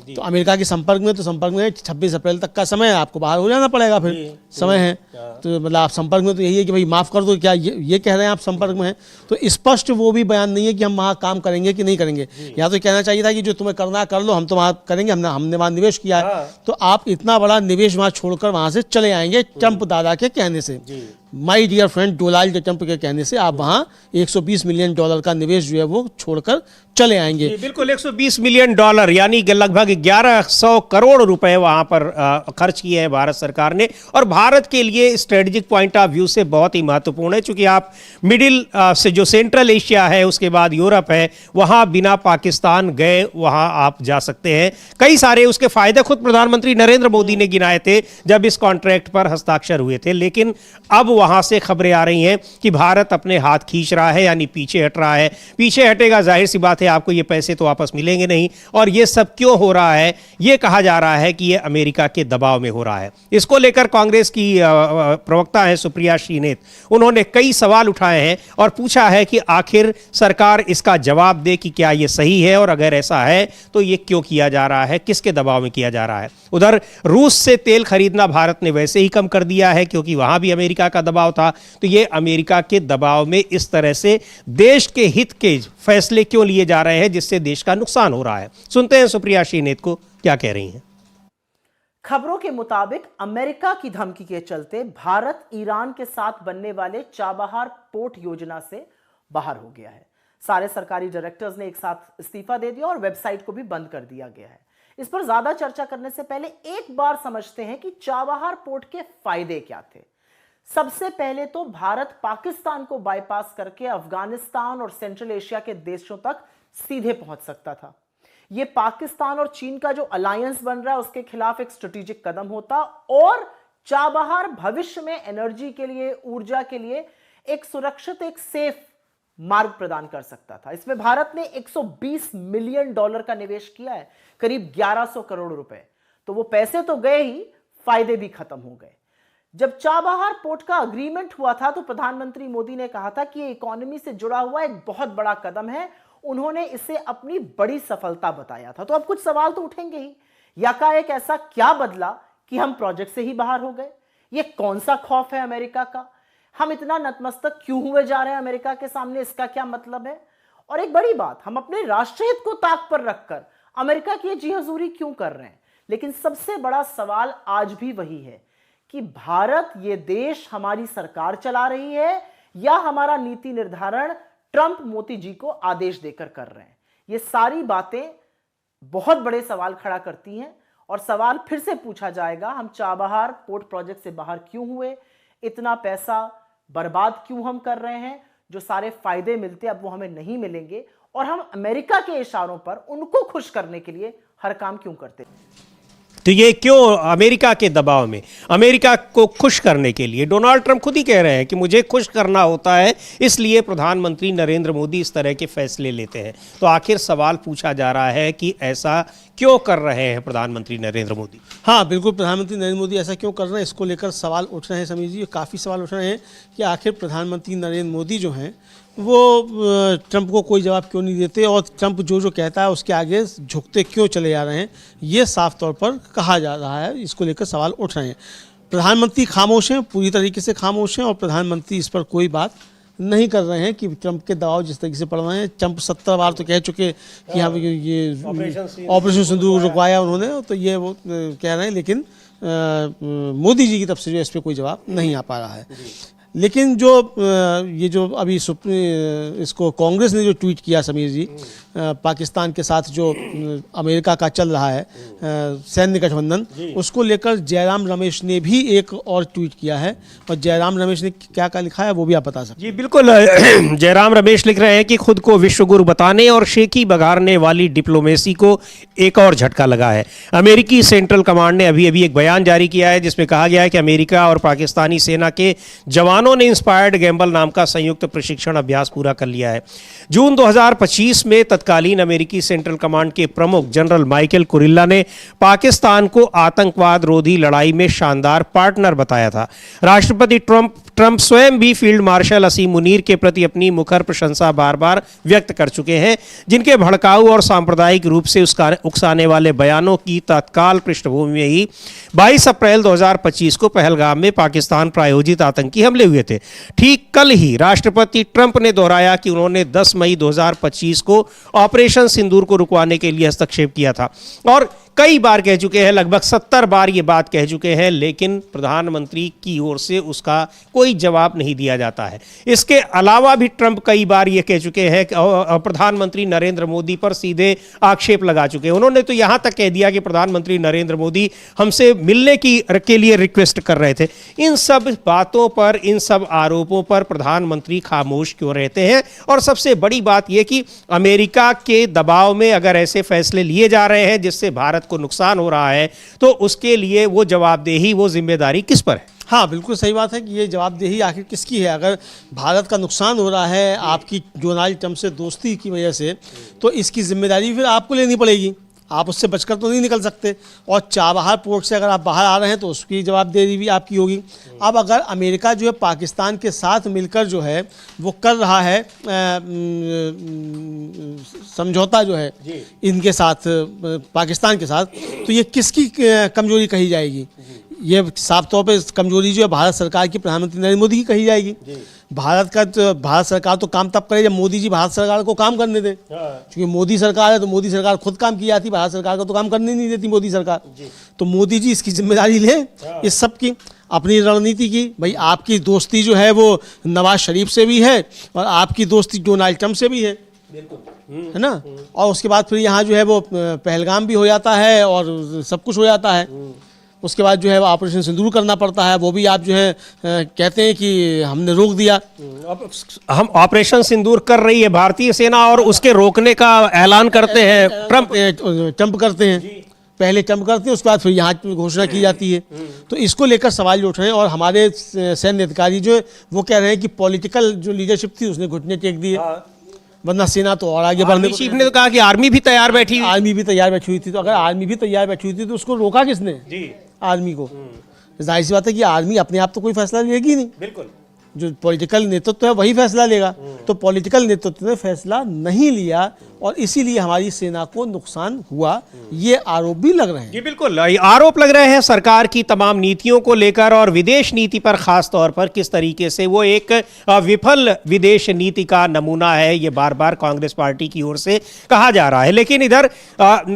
तो अमेरिका के संपर्क में 26 अप्रैल तक का समय है, आपको बाहर हो जाना पड़ेगा, फिर समय है। तो मतलब आप संपर्क में, तो यही है कि भाई माफ़ कर दो, क्या ये कह रहे हैं आप संपर्क में हैं? तो स्पष्ट वो भी बयान नहीं है कि हम वहाँ काम करेंगे कि नहीं करेंगे। या तो कहना चाहिए था कि जो तुम्हें करना कर लो, हम तो वहाँ करेंगे, हमने वहाँ निवेश किया है, तो आप इतना बड़ा निवेश वहाँ छोड़कर वहाँ से चले आएंगे ट्रंप दादा के कहने से। My dear friend Donald Trump के कहने से आप वहाँ $120 मिलियन का निवेश जो है वो छोड़कर चले आएंगे। बिल्कुल, $120 मिलियन यानी कि लगभग 1100 करोड़ रुपए वहां पर खर्च किए हैं भारत सरकार ने। और भारत के लिए स्ट्रेटेजिक पॉइंट ऑफ व्यू से बहुत ही महत्वपूर्ण है, क्योंकि आप मिडिल से जो सेंट्रल एशिया है, उसके बाद यूरोप है, वहां बिना पाकिस्तान गए वहां आप जा सकते हैं। कई सारे उसके फायदे खुद प्रधानमंत्री नरेंद्र मोदी ने गिनाए थे जब इस कॉन्ट्रैक्ट पर हस्ताक्षर हुए थे। लेकिन अब वहां से खबरें आ रही हैं कि भारत अपने हाथ खींच रहा है, यानी पीछे हट रहा है। पीछे हटेगा, जाहिर सी बात है आपको ये पैसे तो वापस मिलेंगे नहीं। और ये सब क्यों हो रहा है? ये कहा जा रहा है कि ये अमेरिका के दबाव में हो रहा है। इसको लेकर कांग्रेस की प्रवक्ता है सुप्रिया श्रीनेत, उन्होंने कई सवाल उठाए हैं और पूछा है कि आखिर सरकार इसका जवाब दे कि क्या ये सही है, और अगर ऐसा है तो ये क्यों किया जा रहा है, किसके दबाव में किया जा रहा है। उधर रूस से तेल खरीदना भारत ने वैसे ही कम कर दिया है, क्योंकि वहां भी अमेरिका का दबाव था। तो ये अमेरिका के दबाव में इस तरह से देश के हित के फैसले क्यों लिए जा रहे हैं, जिससे देश का नुकसान हो रहा है। सुनते हैं सुप्रिया श्रीनेत को क्या कह रही हैं। खबरों के मुताबिक अमेरिका की धमकी के चलते भारत ईरान के साथ बनने वाले चाबहार पोर्ट योजना से बाहर हो गया है। सारे सरकारी डायरेक्टर्स ने एक साथ इस्तीफा दे दिया और वेबसाइट को भी बंद कर दिया गया है। इस पर ज्यादा चर्चा करने से पहले एक बार समझते हैं कि चाबहार पोर्ट के फायदे क्या थे। सबसे पहले तो भारत पाकिस्तान को बाईपास करके अफगानिस्तान और सेंट्रल एशिया के देशों तक सीधे पहुंच सकता था। यह पाकिस्तान और चीन का जो अलायंस बन रहा है उसके खिलाफ एक स्ट्रेटेजिक कदम होता और चाबहार भविष्य में एनर्जी के लिए, ऊर्जा के लिए एक सुरक्षित, एक सेफ मार्ग प्रदान कर सकता था। इसमें भारत ने $120 मिलियन का निवेश किया है, करीब 1100 करोड़ रुपए। तो वो पैसे तो गए ही, फायदे भी खत्म हो गए। जब चाबहार पोर्ट का अग्रीमेंट हुआ था तो प्रधानमंत्री मोदी ने कहा था कि ये इकोनॉमी से जुड़ा हुआ एक बहुत बड़ा कदम है। उन्होंने इसे अपनी बड़ी सफलता बताया था। तो अब कुछ सवाल तो उठेंगे ही। यकाएक ऐसा क्या बदला कि हम प्रोजेक्ट से ही बाहर हो गए? ये कौन सा खौफ है अमेरिका का? हम इतना नतमस्तक क्यों हुए जा रहे हैं अमेरिका के सामने? इसका क्या मतलब है? और एक बड़ी बात, हम अपने राष्ट्रहित को ताक पर रखकर अमेरिका की जी हजूरी क्यों कर रहे हैं? लेकिन सबसे बड़ा सवाल आज भी वही है कि भारत, ये देश, हमारी सरकार चला रही है या हमारा नीति निर्धारण ट्रंप मोदी जी को आदेश देकर कर रहे हैं? ये सारी बातें बहुत बड़े सवाल खड़ा करती हैं और सवाल फिर से पूछा जाएगा, हम चाबहार पोर्ट प्रोजेक्ट से बाहर क्यों हुए? इतना पैसा बर्बाद क्यों हम कर रहे हैं? जो सारे फायदे मिलते अब वो हमें नहीं मिलेंगे और हम अमेरिका के इशारों पर उनको खुश करने के लिए हर काम क्यों करते हैं? तो ये क्यों अमेरिका के दबाव में, अमेरिका को खुश करने के लिए? डोनाल्ड ट्रंप खुद ही कह रहे हैं कि मुझे खुश करना होता है, इसलिए प्रधानमंत्री नरेंद्र मोदी इस तरह के फैसले लेते हैं। तो आखिर सवाल पूछा जा रहा है कि ऐसा क्यों कर रहे हैं प्रधानमंत्री नरेंद्र मोदी? हाँ, बिल्कुल, प्रधानमंत्री नरेंद्र मोदी ऐसा क्यों कर रहे हैं, इसको लेकर सवाल उठ रहे हैं समीर जी। काफ़ी सवाल उठ रहे हैं कि आखिर प्रधानमंत्री नरेंद्र मोदी जो हैं वो ट्रंप को कोई जवाब क्यों नहीं देते और ट्रंप जो कहता है उसके आगे झुकते क्यों चले जा रहे हैं। ये साफ तौर पर कहा जा रहा है, इसको लेकर सवाल उठ रहे हैं। प्रधानमंत्री खामोश हैं, पूरी तरीके से खामोश हैं और प्रधानमंत्री इस पर कोई बात नहीं कर रहे हैं कि ट्रंप के दबाव जिस तरीके से पड़ रहे हैं। ट्रंप 70 बार तो कह चुके कि हाँ ये ऑपरेशन सिंदूर रुकवाया उन्होंने, तो ये वो कह रहे हैं, लेकिन मोदी जी की तरफ से जो इस पर कोई जवाब नहीं आ पा रहा है। लेकिन जो ये जो अभी इसको कांग्रेस ने जो ट्वीट किया समीर जी, पाकिस्तान के साथ जो अमेरिका का चल रहा है सैन्य गठबंधन, उसको लेकर जयराम रमेश ने भी एक और ट्वीट किया है। और जयराम रमेश ने क्या क्या लिखा है वो भी आप बता सकते हैं। जी बिल्कुल, जयराम रमेश लिख रहे हैं कि खुद को विश्वगुरु बताने और शेखी बघारने वाली डिप्लोमेसी को एक और झटका लगा है। अमेरिकी सेंट्रल कमांड ने अभी अभी एक बयान जारी किया है जिसमें कहा गया है कि अमेरिका और पाकिस्तानी सेना के जवानों ने इंस्पायर्ड गैम्बल नाम का संयुक्त प्रशिक्षण अभ्यास पूरा कर लिया है। जून 2025 में तत्कालीन अमेरिकी सेंट्रल कमांड के प्रमुख जनरल माइकल कुरिल्ला ने पाकिस्तान को आतंकवाद रोधी लड़ाई में शानदार पार्टनर बताया था। राष्ट्रपति ट्रंप स्वयं भी फील्ड मार्शल असीम मुनीर के प्रति अपनी मुखर प्रशंसा बार बार व्यक्त कर चुके हैं, जिनके भड़काऊ और सांप्रदायिक रूप से उकसाने वाले बयानों की तत्काल पृष्ठभूमि में ही 22 अप्रैल 2025 को पहलगाम में पाकिस्तान प्रायोजित आतंकी हमले हुए थे। ठीक कल ही राष्ट्रपति ट्रंप ने दोहराया कि उन्होंने 10 मई 2025 को ऑपरेशन सिंदूर को रुकवाने के लिए हस्तक्षेप किया था और कई बार कह चुके हैं, लगभग 70 बार ये बात कह चुके हैं, लेकिन प्रधानमंत्री की ओर से उसका कोई जवाब नहीं दिया जाता है। इसके अलावा भी ट्रंप कई बार ये कह चुके हैं, प्रधानमंत्री नरेंद्र मोदी पर सीधे आक्षेप लगा चुके हैं। उन्होंने तो यहां तक कह दिया कि प्रधानमंत्री नरेंद्र मोदी हमसे मिलने के लिए रिक्वेस्ट कर रहे थे। इन सब बातों पर, इन सब आरोपों पर प्रधानमंत्री खामोश क्यों रहते हैं? और सबसे बड़ी बात यह कि अमेरिका के दबाव में अगर ऐसे फैसले लिए जा रहे हैं जिससे भारत को नुकसान हो रहा है, तो उसके लिए वो जवाबदेही, वो जिम्मेदारी किस पर है? हाँ, बिल्कुल सही बात है कि ये जवाबदेही आखिर किसकी है? अगर भारत का नुकसान हो रहा है आपकी डोनाल्ड ट्रंप से दोस्ती की वजह से, तो इसकी जिम्मेदारी फिर आपको लेनी पड़ेगी। आप उससे बचकर तो नहीं निकल सकते। और चाबहार पोर्ट से अगर आप बाहर आ रहे हैं तो उसकी जवाबदेही भी आपकी होगी। अब अगर अमेरिका जो है पाकिस्तान के साथ मिलकर जो है वो कर रहा है समझौता जो है इनके साथ, पाकिस्तान के साथ, तो ये किसकी कमजोरी कही जाएगी? ये साफ तौर पे कमजोरी जो है भारत सरकार की, प्रधानमंत्री नरेंद्र मोदी की कही जाएगी। भारत सरकार तो काम तब करे जब मोदी जी भारत सरकार को काम करने दें। क्योंकि मोदी सरकार है तो मोदी सरकार खुद काम की जाती, भारत सरकार को तो काम करने नहीं देती मोदी सरकार। तो मोदी जी इसकी जिम्मेदारी लें इस सब की, अपनी रणनीति की। भाई आपकी दोस्ती जो है वो नवाज शरीफ से भी है और आपकी दोस्ती डोनाल्ड ट्रंप से भी है ना। और उसके बाद फिर यहाँ जो है वो पहलगाम भी हो जाता है और सब कुछ हो जाता है। उसके बाद जो है ऑपरेशन सिंदूर करना पड़ता है, वो भी आप जो है कहते हैं कि हमने रोक दिया। हम ऑपरेशन सिंदूर कर रही है भारतीय सेना और उसके रोकने का ऐलान करते हैं ट्रंप करते हैं। पहले ट्रंप करते हैं, उसके बाद फिर यहाँ घोषणा की जाती है। तो इसको लेकर सवाल उठ रहे हैं और हमारे सैन्य अधिकारी जो है वो कह रहे हैं कि पॉलिटिकल जो लीडरशिप थी उसने घुटने टेक दिए, वरना सेना तो और आगे बढ़ने। चीफ ने तो कहा कि आर्मी भी तैयार बैठी हुई, आर्मी भी तैयार बैठी हुई थी। तो अगर आर्मी भी तैयार बैठी हुई थी तो उसको रोका किसने? आर्मी को। जाहिर सी बात है कि आर्मी अपने आप तो कोई फैसला लेगी नहीं। बिल्कुल, जो पॉलिटिकल नेतृत्व है वही फैसला लेगा। तो पॉलिटिकल नेतृत्व ने फैसला नहीं लिया और इसीलिए हमारी सेना को नुकसान हुआ, ये आरोप भी लग रहे हैं। जी बिल्कुल, आरोप लग रहे हैं सरकार की तमाम नीतियों को लेकर और विदेश नीति पर खास तौर पर किस तरीके से वो एक विफल विदेश नीति का नमूना है, ये बार बार कांग्रेस पार्टी की ओर से कहा जा रहा है। लेकिन इधर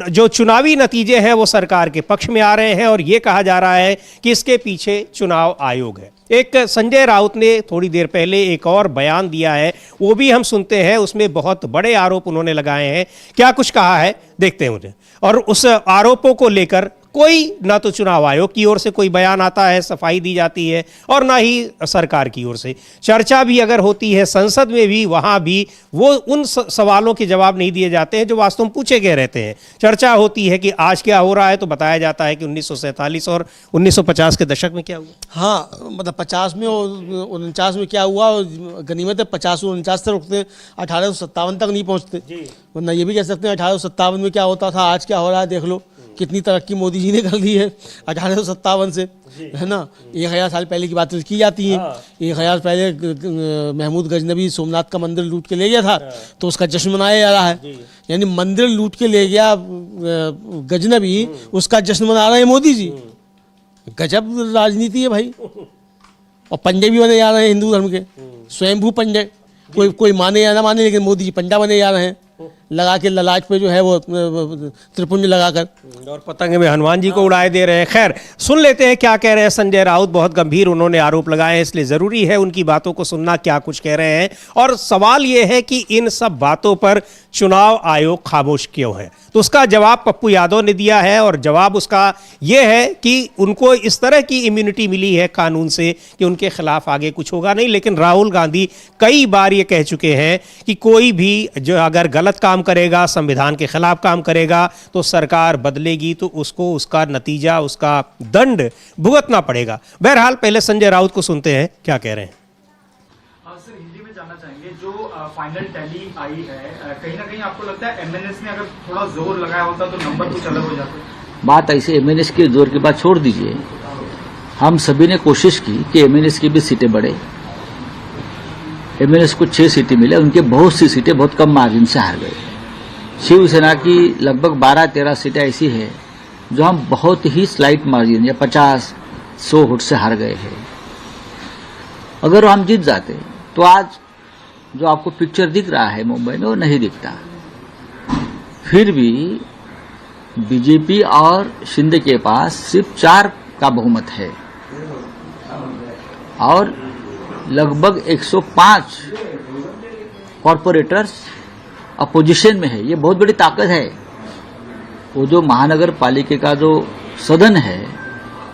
जो चुनावी नतीजे हैं वो सरकार के पक्ष में आ रहे हैं और ये कहा जा रहा है कि इसके पीछे चुनाव आयोग है। एक संजय राउत ने थोड़ी देर पहले एक और बयान दिया है, वो भी हम सुनते हैं। उसमें बहुत बड़े आरोप उन्होंने लगाए हैं। क्या कुछ कहा है देखते हैं उन्हें। और उस आरोपों को लेकर कोई ना तो चुनाव आयोग की ओर से कोई बयान आता है, सफाई दी जाती है, और ना ही सरकार की ओर से चर्चा भी अगर होती है संसद में भी, वहां भी वो उन सवालों के जवाब नहीं दिए जाते हैं जो वास्तव में पूछे गए रहते हैं। चर्चा होती है कि आज क्या हो रहा है, तो बताया जाता है कि 1947 और 1950 के दशक में क्या हुआ। हाँ, मतलब 50 में और 49 में क्या हुआ, गनीमत है 50 और 49 तक रुकते, 1857 तक नहीं पहुँचते। वरना ये भी कह सकते हैं 1857 में क्या होता था, आज क्या हो रहा है देख लो। कितनी तरक्की मोदी जी ने कर दी है 1857 से, है ना। 1000 साल पहले की बातें की जाती हैं। 1000 पहले महमूद गजनबी सोमनाथ का मंदिर लूट के ले गया था, तो उसका जश्न मनाया जा रहा है। यानी मंदिर लूट के ले गया गजनबी, उसका जश्न मना रहे हैं मोदी जी। गजब राजनीति है भाई। और पंडे भी बने जा रहे हैं हिंदू धर्म के, स्वयंभू पंडे। कोई माने या ना माने, लेकिन मोदी जी पंडा बने जा रहे हैं, लगा के ललाट पे जो है वो त्रिपुंज लगाकर, और पतंग में हनुमान जी को उड़ाए दे रहे हैं। खैर, सुन लेते हैं क्या कह रहे हैं संजय राउत। बहुत गंभीर उन्होंने आरोप लगाए हैं, इसलिए जरूरी है उनकी बातों को सुनना, क्या कुछ कह रहे हैं। और सवाल यह है कि इन सब बातों पर चुनाव आयोग खामोश क्यों है? तो उसका जवाब पप्पू यादव ने दिया है और जवाब उसका यह है कि उनको इस तरह की इम्यूनिटी मिली है कानून से कि उनके खिलाफ आगे कुछ होगा नहीं। लेकिन राहुल गांधी कई बार ये कह चुके हैं कि कोई भी जो अगर गलत काम करेगा, संविधान के खिलाफ काम करेगा, तो सरकार बदलेगी, तो उसको उसका नतीजा, उसका दंड भुगतना पड़ेगा। बहरहाल पहले संजय राउत को सुनते हैं क्या कह रहे हैं। सर, हिंदी में जानना चाहेंगे, जो फाइनल टैली आई है, कहीं ना कहीं आपको लगता है एमएनएस ने अगर थोड़ा जोर लगाया होता तो नंबर कुछ अलग हो जाते? बात ऐसे एमएनएस के जोर की बात छोड़ दीजिए। हम सभी ने कोशिश की कि एमएनएस की भी सीटें बढ़े। एमएनएस को 6 सीटें मिले, उनके बहुत सी सीटें बहुत कम मार्जिन से हार गए। शिवसेना की लगभग 12-13 सीटें ऐसी है जो हम बहुत ही स्लाइट मार्जिन या 50-100 वोट से हार गए हैं। अगर हम जीत जाते तो आज जो आपको पिक्चर दिख रहा है मुंबई में वो नहीं दिखता। फिर भी बीजेपी और शिंदे के पास सिर्फ 4 का बहुमत है और लगभग 105 कॉरपोरेटर्स अपोजिशन में है। ये बहुत बड़ी ताकत है। वो जो महानगर पालिका का जो सदन है,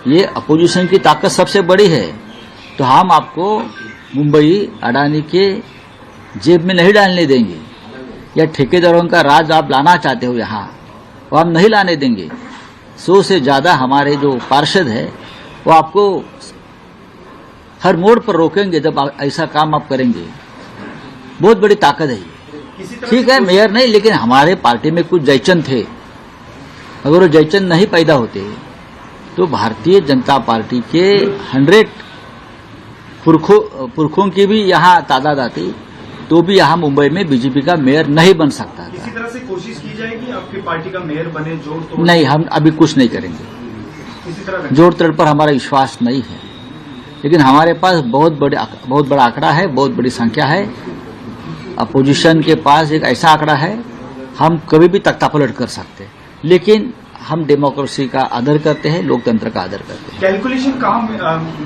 ये अपोजिशन की ताकत सबसे बड़ी है। तो हम आपको मुंबई अडानी के जेब में नहीं डालने देंगे, या ठेकेदारों का राज आप लाना चाहते हो यहाँ, वो हम नहीं लाने देंगे। 100 से ज्यादा हमारे जो पार्षद है वो आपको हर मोड़ पर रोकेंगे जब ऐसा काम आप करेंगे। बहुत बड़ी ताकत है ये। ठीक है, मेयर नहीं, लेकिन हमारे पार्टी में कुछ जयचंद थे। अगर वो जयचंद नहीं पैदा होते तो भारतीय जनता पार्टी के 100 पुरखों की भी यहाँ तादाद आती, तो भी यहाँ मुंबई में बीजेपी का मेयर नहीं बन सकता था। किसी तरह से कोशिश की जाएगी आपकी पार्टी का मेयर बने, जोड़ तोड़? नहीं, हम अभी कुछ नहीं करेंगे। किसी तरह जोड़ तोड़ पर हमारा विश्वास नहीं है, लेकिन हमारे पास बहुत बड़ा आंकड़ा है, बहुत बड़ी संख्या है। अपोजिशन के पास एक ऐसा आंकड़ा है, हम कभी भी तख्तापलट कर सकते हैं, लेकिन हम डेमोक्रेसी का आदर करते हैं, लोकतंत्र का आदर करते हैं। कैलकुलेशन कहाँ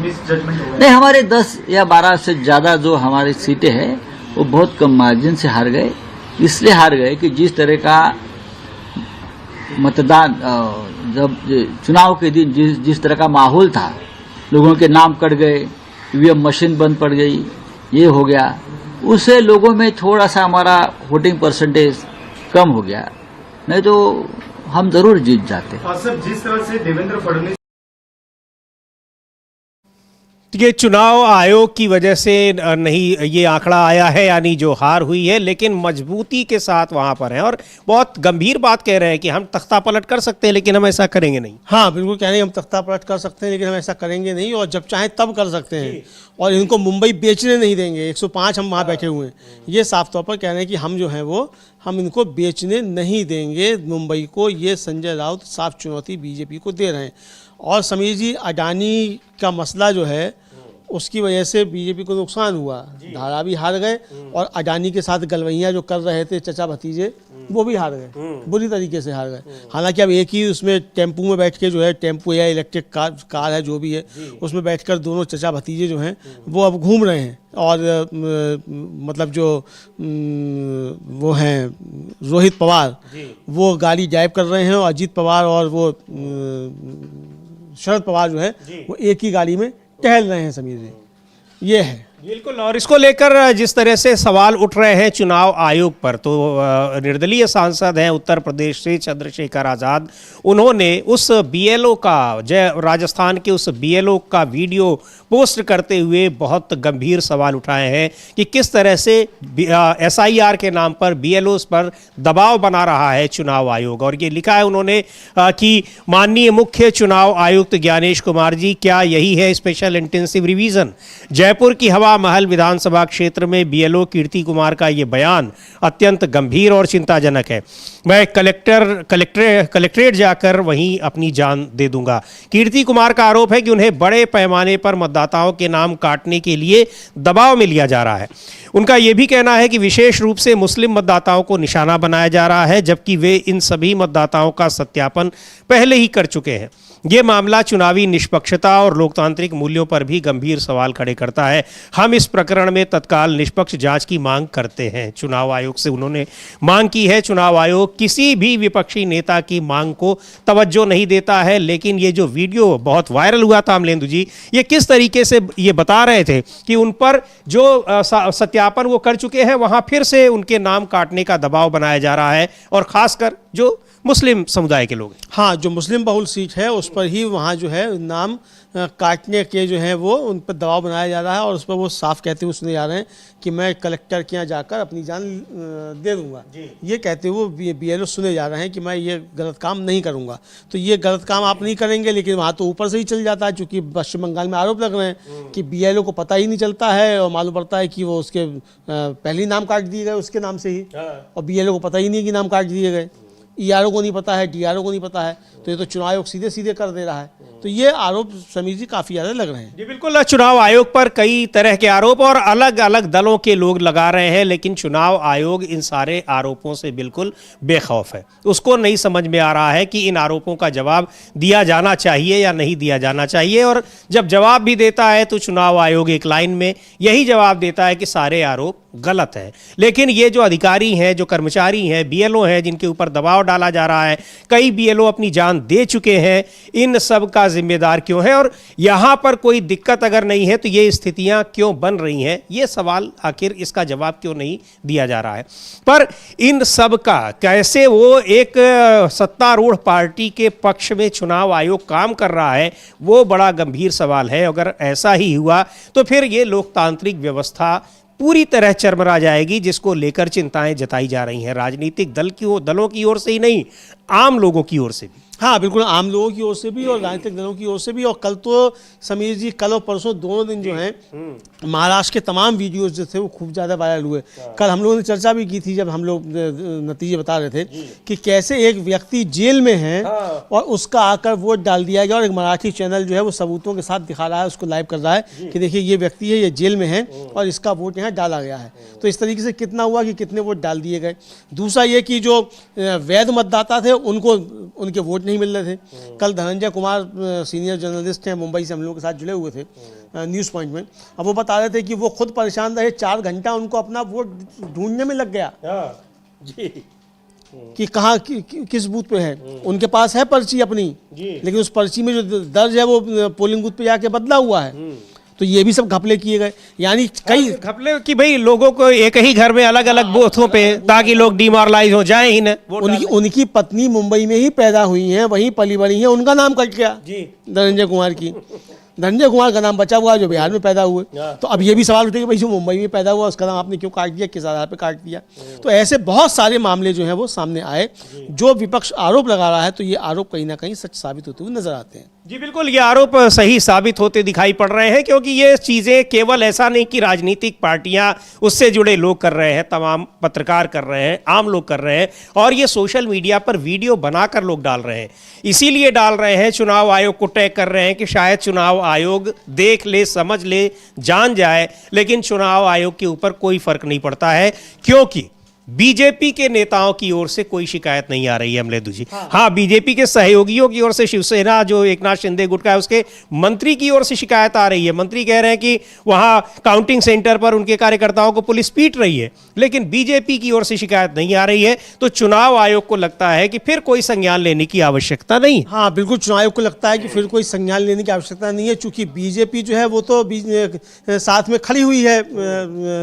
मिस जजमेंट हो गया? नहीं, हमारे 10 या 12 से ज्यादा जो हमारी सीटें हैं वो बहुत कम मार्जिन से हार गए। इसलिए हार गए कि जिस तरह का मतदान, जब चुनाव के दिन जिस तरह का माहौल था, लोगों के नाम कट गए, ईवीएम मशीन बंद पड़ गई, ये हो गया, उससे लोगों में थोड़ा सा हमारा वोटिंग परसेंटेज कम हो गया। नहीं तो हम जरूर जीत जाते। सर, जिस तरह से देवेंद्र फडणवीस ये चुनाव आयोग की वजह से नहीं ये आंकड़ा आया है, यानी जो हार हुई है, लेकिन मजबूती के साथ वहां पर हैं और बहुत गंभीर बात कह रहे हैं कि हम तख्ता पलट कर सकते हैं लेकिन हम ऐसा करेंगे नहीं। हाँ, बिल्कुल कह रहे हैं हम तख्ता पलट कर सकते हैं लेकिन हम ऐसा करेंगे नहीं, और जब चाहें तब कर सकते हैं, और इनको मुंबई बेचने नहीं देंगे। 105 हम वहाँ बैठे हुए हैं, ये साफ तौर पर कह रहे हैं कि हम जो है वो हम इनको बेचने नहीं देंगे मुंबई को। ये संजय राउत साफ चुनौती बीजेपी को दे रहे हैं। और समीर जी, अडानी का मसला जो है उसकी वजह से बीजेपी को नुकसान हुआ। धारा भी हार गए और अडानी के साथ गलवैयाँ जो कर रहे थे चचा भतीजे, वो भी हार गए, बुरी तरीके से हार गए। हालांकि अब एक ही उसमें टेम्पू में बैठ के जो है, टेम्पू या इलेक्ट्रिक कार है जो भी है, उसमें बैठकर दोनों चचा भतीजे जो हैं वो अब घूम रहे हैं। और मतलब जो वो हैं रोहित पवार, वो गाड़ी ड्राइव कर रहे हैं, और अजीत पवार और वो शरद पवार जो है वो एक ही गाड़ी में टहल रहे हैं। समीर जी, ये है बिल्कुल। और इसको लेकर जिस तरह से सवाल उठ रहे हैं चुनाव आयोग पर, तो निर्दलीय सांसद हैं उत्तर प्रदेश से चंद्रशेखर आज़ाद, उन्होंने उस बीएलओ का, राजस्थान के उस बीएलओ का वीडियो पोस्ट करते हुए बहुत गंभीर सवाल उठाए हैं कि किस तरह से एसआईआर के नाम पर बीएलओस पर दबाव बना रहा है चुनाव आयोग। और ये लिखा है उन्होंने कि माननीय मुख्य चुनाव आयुक्त ज्ञानेश कुमार जी, क्या यही है स्पेशल इंटेंसिव रिवीजन? जयपुर की हवा महल विधानसभा क्षेत्र में बीएलओ कीर्ति कुमार का ये बयान अत्यंत गंभीर और चिंताजनक है। मैं कलेक्ट्रेट जाकर वहीं अपनी जान दे दूंगा। कीर्ति कुमार का आरोप है कि उन्हें बड़े पैमाने पर मतदाताओं के नाम काटने के लिए दबाव में लिया जा रहा है। उनका यह भी कहना है कि विशेष रूप से मुस्लिम मतदाताओं को निशाना बनाया जा रहा है, जबकि वे इन सभी मतदाताओं का सत्यापन पहले ही कर चुके हैं। ये मामला चुनावी निष्पक्षता और लोकतांत्रिक मूल्यों पर भी गंभीर सवाल खड़े करता है। हम इस प्रकरण में तत्काल निष्पक्ष जांच की मांग करते हैं। चुनाव आयोग से उन्होंने मांग की है। चुनाव आयोग किसी भी विपक्षी नेता की मांग को तवज्जो नहीं देता है। लेकिन ये जो वीडियो बहुत वायरल हुआ था अमलेंदु जी, ये किस तरीके से ये बता रहे थे कि उन पर जो सत्यापन वो कर चुके हैं, वहां फिर से उनके नाम काटने का दबाव बनाया जा रहा है, और खासकर जो मुस्लिम समुदाय के लोग हैं। हाँ, जो मुस्लिम बहुल सीट है उस पर ही वहाँ जो है नाम काटने के जो है वो उन पर दबाव बनाया जा रहा है, और उस पर वो साफ कहते हुए सुने जा रहे हैं कि मैं कलेक्टर के यहाँ जाकर अपनी जान दे दूंगा। ये कहते हुए बीएलओ सुने जा रहे हैं कि मैं ये गलत काम नहीं करूंगा। तो ये गलत काम आप नहीं करेंगे, लेकिन वहाँ तो ऊपर से ही चल जाता है, चूँकि पश्चिम बंगाल में आरोप लग रहे हैं कि बीएलओ को पता ही नहीं चलता है, और मालूम पड़ता है कि वो उसके पहले ही नाम काट दिए गए उसके नाम से ही, और बीएलओ को पता ही नहीं कि नाम काट दिए गए। ईआरओ को नहीं पता है, डीआरओ को नहीं पता है, तो ये तो चुनाव आयोग सीधे सीधे कर दे रहा है। तो ये आरोप समीर जी काफ़ी ज़्यादा लग रहे हैं। जी बिल्कुल, चुनाव आयोग पर कई तरह के आरोप और अलग अलग दलों के लोग लगा रहे हैं, लेकिन चुनाव आयोग इन सारे आरोपों से बिल्कुल बेखौफ है। उसको नहीं समझ में आ रहा है कि इन आरोपों का जवाब दिया जाना चाहिए या नहीं दिया जाना चाहिए, और जब जवाब भी देता है तो चुनाव आयोग एक लाइन में यही जवाब देता है कि सारे आरोप गलत है। लेकिन ये जो अधिकारी हैं, जो कर्मचारी हैं, बीएलओ हैं, जिनके ऊपर दबाव डाला जा रहा है, कई बीएलओ अपनी जान दे चुके हैं, इन सब का जिम्मेदार क्यों है? और यहां पर कोई दिक्कत अगर नहीं है तो ये स्थितियां क्यों बन रही हैं? ये सवाल आखिर इसका जवाब क्यों नहीं दिया जा रहा है? पर इन सब का कैसे वो एक सत्तारूढ़ पार्टी के पक्ष में चुनाव आयोग काम कर रहा है, वो बड़ा गंभीर सवाल है। अगर ऐसा ही हुआ तो फिर ये लोकतांत्रिक व्यवस्था पूरी तरह चरमरा जाएगी, जिसको लेकर चिंताएं जताई जा रही हैं राजनीतिक दलों की ओर से ही नहीं, आम लोगों की ओर से भी। हाँ बिल्कुल, आम लोगों की ओर से भी और राजनीतिक दलों की ओर से भी। और कल तो समीर जी, कल और परसों दोनों दिन जो हैं महाराष्ट्र के तमाम वीडियोस जो थे वो खूब ज़्यादा वायरल हुए। कल हम लोगों ने चर्चा भी की थी जब हम लोग नतीजे बता रहे थे कि कैसे एक व्यक्ति जेल में है और उसका आकर वोट डाल दिया गया, और एक मराठी चैनल जो है वो सबूतों के साथ दिखा रहा है, उसको लाइव कर रहा है कि देखिए ये व्यक्ति है, ये जेल में है और इसका वोट यहाँ डाला गया है। तो इस तरीके से कितना हुआ कि कितने वोट डाल दिए गए। दूसरा ये कि जो वैध मतदाता थे उनको उनके वोट नहीं मिल रहे थे। कल धनंजय कुमार सीनियर जर्नलिस्ट हैं, मुंबई से हम लोगों के साथ जुड़े हुए थे न्यूज़ पॉइंट में। अब वो बता रहे थे कि वो खुद परेशान रहे, 4 घंटा उनको अपना वोट ढूंढने में लग गया जी, कि कहाँ किस बूथ पे है। उनके पास है पर्ची अपनी, लेकिन उस पर्ची में जो दर्ज है वो पोलिंग बूथ पे जाके बदला हुआ है। तो ये भी सब घपले किए गए, यानी कई घपले कि भाई लोगों को एक ही घर में अलग अलग बूथों पे, ताकि लोग डिमोरलाइज हो जाए ही ना। उनकी पत्नी मुंबई में ही पैदा हुई हैं, वहीं पली बड़ी हैं, उनका नाम कट गया धनंजय कुमार की। धनंजय कुमार का नाम बचा हुआ जो बिहार में पैदा हुए। तो अब ये भी सवाल उठे कि भाई जो मुंबई में पैदा हुआ उसका नाम आपने क्यों काट दिया, किस आधार पर काट दिया? तो ऐसे बहुत सारे मामले जो हैं वो सामने आए, जो विपक्ष आरोप लगा रहा है, तो ये आरोप कहीं ना कहीं सच साबित होते हुए नजर आते हैं। जी बिल्कुल, ये आरोप सही साबित होते दिखाई पड़ रहे हैं, क्योंकि ये चीज़ें केवल ऐसा नहीं कि राजनीतिक पार्टियां उससे जुड़े लोग कर रहे हैं, तमाम पत्रकार कर रहे हैं, आम लोग कर रहे हैं, और ये सोशल मीडिया पर वीडियो बनाकर लोग डाल रहे हैं। इसीलिए डाल रहे हैं, चुनाव आयोग को टैग कर रहे हैं कि शायद चुनाव आयोग देख ले, समझ ले, जान जाए, लेकिन चुनाव आयोग के ऊपर कोई फर्क नहीं पड़ता है, क्योंकि बीजेपी के नेताओं की ओर से कोई शिकायत नहीं आ रही है अमलेंदु जी। हाँ, बीजेपी के सहयोगियों की ओर से, शिवसेना जो एकनाथ शिंदे गुट का है उसके मंत्री की ओर से शिकायत आ रही है। मंत्री कह रहे हैं कि वहां काउंटिंग सेंटर पर उनके कार्यकर्ताओं को पुलिस पीट रही है, लेकिन बीजेपी की ओर से शिकायत नहीं आ रही है। तो चुनाव आयोग को लगता है कि फिर कोई संज्ञान लेने की आवश्यकता नहीं। हाँ बिल्कुल, चुनाव आयोग को लगता है कि फिर कोई संज्ञान लेने की आवश्यकता नहीं है, चूंकि बीजेपी जो है वो तो साथ में खड़ी हुई है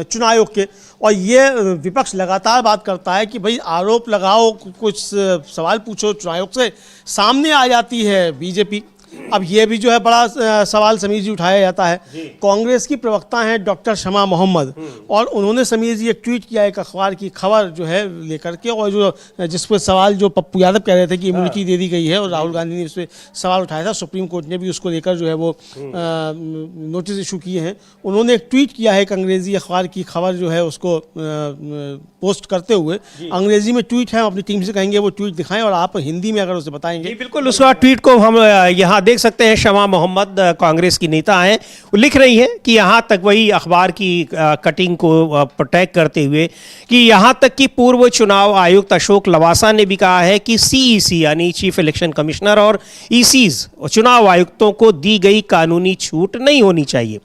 चुनाव आयोग के, और ये विपक्ष लगातार बात करता है कि भाई आरोप लगाओ, कुछ सवाल पूछो चुनाव आयोग से, सामने आ जाती है बीजेपी। अब ये भी जो है बड़ा सवाल समीर जी उठाया जाता है। कांग्रेस की प्रवक्ता हैं डॉक्टर शमा मोहम्मद, और उन्होंने समीर जी एक ट्वीट किया एक अखबार की खबर जो है लेकर के, और जो जिस पर सवाल जो पप्पू यादव कह रहे थे कि इम्यूनिटी दे दी गई है, और राहुल गांधी ने उस पर सवाल उठाया था, सुप्रीम कोर्ट ने भी उसको लेकर जो है वो नोटिस इशू किए हैं। उन्होंने एक ट्वीट किया है, एक अंग्रेजी अखबार की खबर जो है उसको पोस्ट करते हुए, अंग्रेजी में ट्वीट है, अपनी टीम से कहेंगे वो ट्वीट दिखाएं और आप हिंदी में अगर उसे बताएंगे। बिल्कुल, उसका ट्वीट को हम यहाँ देख सकते हैं। शमा मोहम्मद कांग्रेस की नेता हैं, वो लिख रही हैं कि यहाँ तक, वही अखबार की कटिंग को प्रोटेक्ट करते हुए, कि यहाँ तक कि पूर्व चुनाव आयुक्त अशोक लवासा ने भी कहा है कि सीईसी यानी चीफ इलेक्शन कमिश्नर और ईसीज चुनाव आयुक्तों को दी गई कानूनी छूट नहीं होनी चाहिए।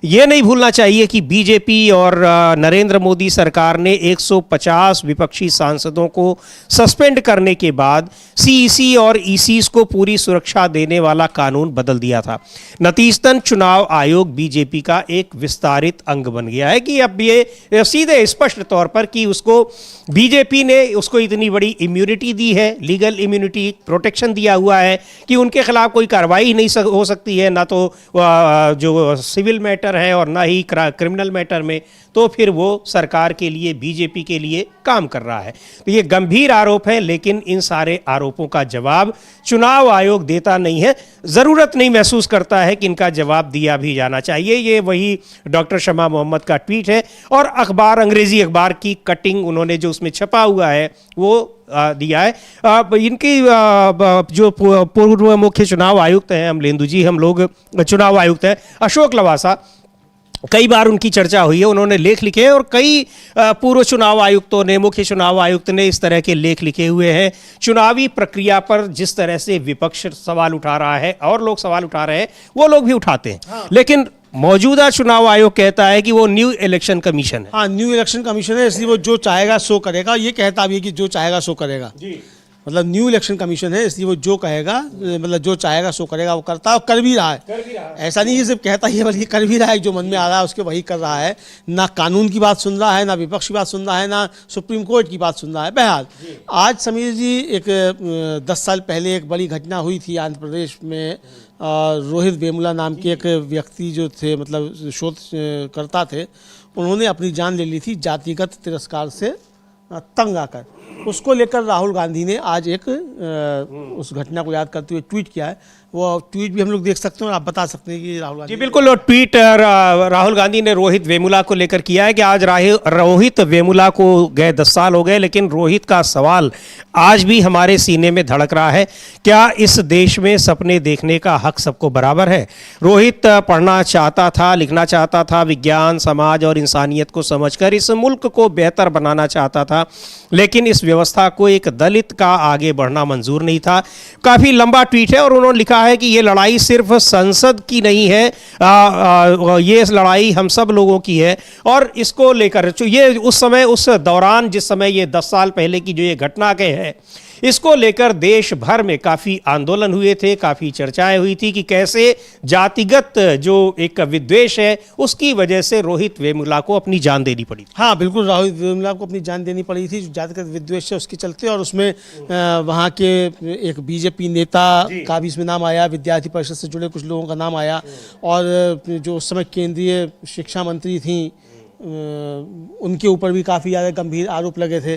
ये नहीं भूलना चाहिए कि बीजेपी और नरेंद्र मोदी सरकार ने 150 विपक्षी सांसदों को सस्पेंड करने के बाद सीईसी और ईसीज को पूरी सुरक्षा देने वाला कानून बदल दिया था। नतीजतन चुनाव आयोग बीजेपी का एक विस्तारित अंग बन गया है, कि अब ये सीधे स्पष्ट तौर पर कि उसको बीजेपी ने उसको इतनी बड़ी इम्यूनिटी दी है, लीगल इम्यूनिटी, प्रोटेक्शन दिया हुआ है कि उनके खिलाफ कोई कार्रवाई नहीं हो सकती है, ना तो जो सिविल मैटर है और ना ही क्रिमिनल मैटर में। तो फिर वो सरकार के लिए, बीजेपी के लिए काम कर रहा है। तो ये गंभीर आरोप है, लेकिन इन सारे आरोपों का जवाब चुनाव आयोग देता नहीं है। ज़रूरत नहीं महसूस करता है कि इनका जवाब दिया भी जाना चाहिए। ये वही डॉक्टर शमा मोहम्मद का ट्वीट है और अखबार, अंग्रेज़ी अखबार की कटिंग उन्होंने जो उसमें छपा हुआ है वो दिया है। इनकी जो पूर्व मुख्य चुनाव आयुक्त हैं अमलेंदु जी, हम लोग चुनाव आयुक्त हैं अशोक लवासा, कई बार उनकी चर्चा हुई है, उन्होंने लेख लिखे हैं और कई पूर्व चुनाव आयुक्तों ने, मुख्य चुनाव आयुक्त ने इस तरह के लेख लिखे हुए हैं। चुनावी प्रक्रिया पर जिस तरह से विपक्ष सवाल उठा रहा है और लोग सवाल उठा रहे हैं वो लोग भी उठाते हैं। हाँ। लेकिन मौजूदा चुनाव आयोग कहता है कि वो न्यू इलेक्शन कमीशन है। हाँ, न्यू इलेक्शन कमीशन है, इसलिए वो जो चाहेगा सो करेगा। ये कहता भी है कि जो चाहेगा सो करेगा जी। मतलब न्यू इलेक्शन कमीशन है, इसलिए वो जो कहेगा, मतलब जो चाहेगा सो करेगा, वो करता है और कर भी रहा है। ऐसा नहीं कि सिर्फ कहता ही है, बल्कि कर भी रहा है। जो मन में आ रहा है उसके वही कर रहा है। ना कानून की बात सुन रहा है, ना विपक्ष की बात सुन रहा है, ना सुप्रीम कोर्ट की बात सुन रहा है। बहरहाल आज समीर जी, एक 10 साल पहले एक बड़ी घटना हुई थी आंध्र प्रदेश में। रोहित वेमुला नाम के एक व्यक्ति जो थे, मतलब शोध करता थे, उन्होंने अपनी जान ले ली थी जातिगत तिरस्कार से तंग आकर। उसको लेकर राहुल गांधी ने आज एक उस घटना को याद करते हुए ट्वीट किया है। वो ट्वीट भी हम लोग देख सकते हैं और आप बता सकते हैं कि राहुल गांधी जी बिल्कुल। और ट्वीट राहुल गांधी ने रोहित वेमुला को लेकर किया है कि आज रोहित वेमुला को गए 10 साल हो गए, लेकिन रोहित का सवाल आज भी हमारे सीने में धड़क रहा है। क्या इस देश में सपने देखने का हक सबको बराबर है? रोहित पढ़ना चाहता था, लिखना चाहता था, विज्ञान, समाज और इंसानियत को समझकर इस मुल्क को बेहतर बनाना चाहता था, लेकिन इस व्यवस्था को एक दलित का आगे बढ़ना मंजूर नहीं था। काफ़ी लंबा ट्वीट है और उन्होंने लिखा है कि ये लड़ाई सिर्फ संसद की नहीं है, ये लड़ाई हम सब लोगों की है। और इसको लेकर ये उस समय, उस दौरान जिस समय ये 10 साल पहले की जो ये घटना के है, इसको लेकर देश भर में काफ़ी आंदोलन हुए थे, काफ़ी चर्चाएं हुई थी कि कैसे जातिगत जो एक विद्वेष है उसकी वजह से रोहित वेमुला को अपनी जान देनी पड़ी। हाँ बिल्कुल, रोहित वेमुला को अपनी जान देनी पड़ी थी जातिगत विद्वेष है उसके चलते। और उसमें वहाँ के एक बीजेपी नेता का भी इसमें नाम आया, विद्यार्थी परिषद से जुड़े कुछ लोगों का नाम आया, और जो उस समय केंद्रीय शिक्षा मंत्री थी उनके ऊपर भी काफ़ी ज़्यादा गंभीर आरोप लगे थे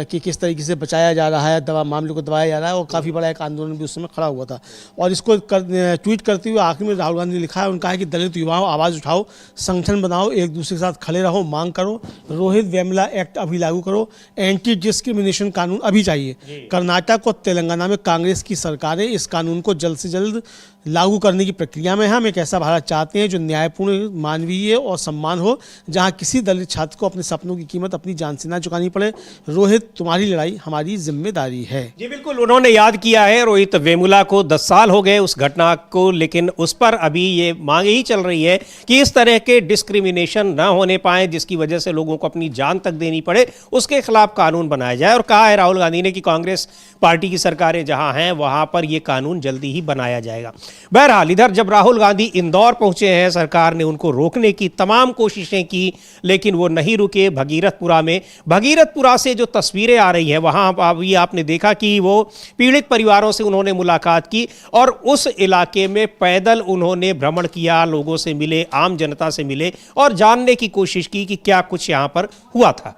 कि किस तरीके से बचाया जा रहा है, मामले को दबाया जा रहा है। और काफ़ी बड़ा एक आंदोलन भी उस समय खड़ा हुआ था। और इसको ट्वीट करते हुए आखिर में राहुल गांधी ने लिखा है, उनका है कि दलित युवाओं आवाज़ उठाओ, संगठन बनाओ, एक दूसरे के साथ खड़े रहो, मांग करो, रोहित वेमुला एक्ट अभी लागू करो, एंटी डिस्क्रिमिनेशन कानून अभी चाहिए। कर्नाटक और तेलंगाना में कांग्रेस की सरकारें इस कानून को जल्द से जल्द लागू करने की प्रक्रिया में है। हम एक ऐसा भारत चाहते हैं जो न्यायपूर्ण, मानवीय और सम्मान हो, जहां किसी दलित छात्र को अपने सपनों की कीमत अपनी जान से ना चुकानी पड़े। रोहित, तुम्हारी लड़ाई हमारी जिम्मेदारी है। जी बिल्कुल, उन्होंने याद किया है रोहित वेमुला को 10 साल हो गए उस घटना को, लेकिन उस पर अभी ये मांग ही चल रही है कि इस तरह के डिस्क्रिमिनेशन न होने पाए जिसकी वजह से लोगों को अपनी जान तक देनी पड़े, उसके खिलाफ कानून बनाया जाए। और कहा है राहुल गांधी ने कि कांग्रेस पार्टी की सरकारें जहां हैं वहां पर यह कानून जल्दी ही बनाया जाएगा। बहरहाल इधर जब राहुल गांधी इंदौर पहुंचे हैं, सरकार ने उनको रोकने की तमाम कोशिशें की, लेकिन वो नहीं रुके। भगीरथपुरा में, भगीरथपुरा से जो तस्वीरें आ रही हैं वहां अभी आपने देखा कि वो पीड़ित परिवारों से उन्होंने मुलाकात की और उस इलाके में पैदल उन्होंने भ्रमण किया, लोगों से मिले, आम जनता से मिले और जानने की कोशिश की कि क्या कुछ यहां पर हुआ था।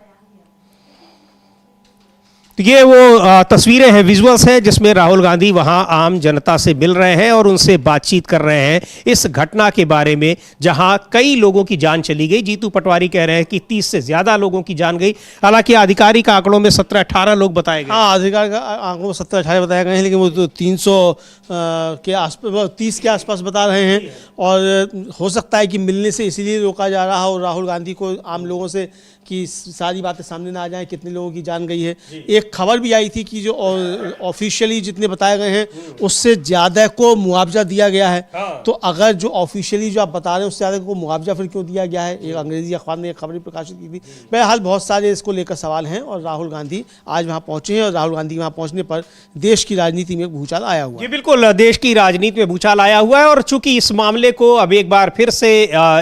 ये वो तस्वीरें हैं, विजुअल्स हैं, जिसमें राहुल गांधी वहां आम जनता से मिल रहे हैं और उनसे बातचीत कर रहे हैं इस घटना के बारे में जहां कई लोगों की जान चली गई। जीतू पटवारी कह रहे हैं कि 30 से ज्यादा लोगों की जान गई। हालांकि आधिकारिक आंकड़ों में 17-18 लोग बताए गए। हाँ, आधिकारिक आंकड़ों में 17-18 बताए गए हैं, लेकिन वो तो 300 के आसपास, 30 के आसपास बता रहे हैं। और हो सकता है कि मिलने से इसीलिए रोका जा रहा हो राहुल गांधी को आम लोगों से, कि सारी बातें सामने ना आ जाएं कितने लोगों की जान गई है। एक खबर भी आई थी कि जो ऑफिशियली जितने बताए गए हैं उससे ज़्यादा को मुआवजा दिया गया है। तो अगर जो ऑफिशियली जो आप बता रहे हैं उससे ज़्यादा को मुआवजा फिर क्यों दिया गया है? एक अंग्रेजी अखबार ने एक खबर प्रकाशित की थी। बहरहाल बहुत सारे इसको लेकर सवाल हैं और राहुल गांधी आज वहाँ पहुँचे हैं और राहुल गांधी वहाँ पहुँचने पर देश की राजनीति में भूचाल आया हुआ है। जी बिल्कुल, देश की राजनीति में भूचाल आया हुआ है। और चूंकि इस मामले को अब एक बार फिर से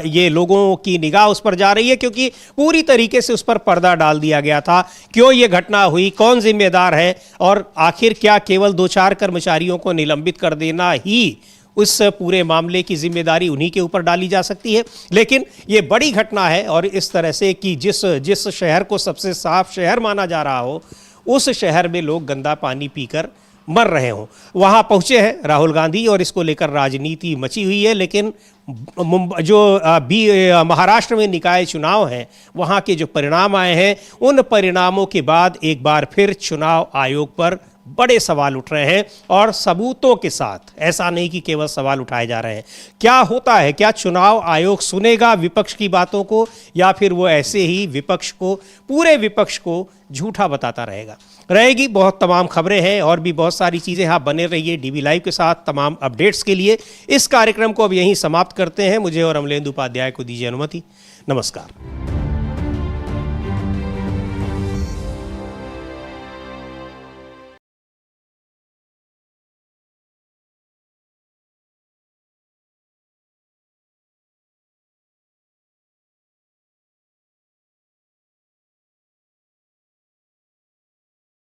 ये लोगों की निगाह उस पर जा रही है, क्योंकि पूरी तरीके से उस पर पर्दा डाल दिया गया था। क्यों ये घटना हुई, कौन जिम्मेदार है, और आखिर क्या केवल 2-4 कर्मचारियों को निलंबित कर देना ही उस पूरे मामले की जिम्मेदारी उन्हीं के ऊपर डाली जा सकती है? लेकिन ये बड़ी घटना है और इस तरह से कि जिस शहर को सबसे साफ शहर माना जा रहा हो, उस शहर में लोग गंदा पानी पीकर मर रहे हों। वहाँ पहुँचे हैं राहुल गांधी और इसको लेकर राजनीति मची हुई है, लेकिन महाराष्ट्र में निकाय चुनाव हैं, वहाँ के जो परिणाम आए हैं, उन परिणामों के बाद एक बार फिर चुनाव आयोग पर बड़े सवाल उठ रहे हैं और सबूतों के साथ। ऐसा नहीं कि केवल सवाल उठाए जा रहे हैं। क्या होता है, क्या चुनाव आयोग सुनेगा विपक्ष की बातों को, या फिर वो ऐसे ही विपक्ष को, पूरे विपक्ष को झूठा बताता रहेगी। बहुत तमाम खबरें हैं और भी बहुत सारी चीज़ें। आप बने रहिए डीवी लाइव के साथ तमाम अपडेट्स के लिए। इस कार्यक्रम को अब यहीं समाप्त करते हैं। मुझे और अमलेंदु उपाध्याय को दीजिए अनुमति। नमस्कार।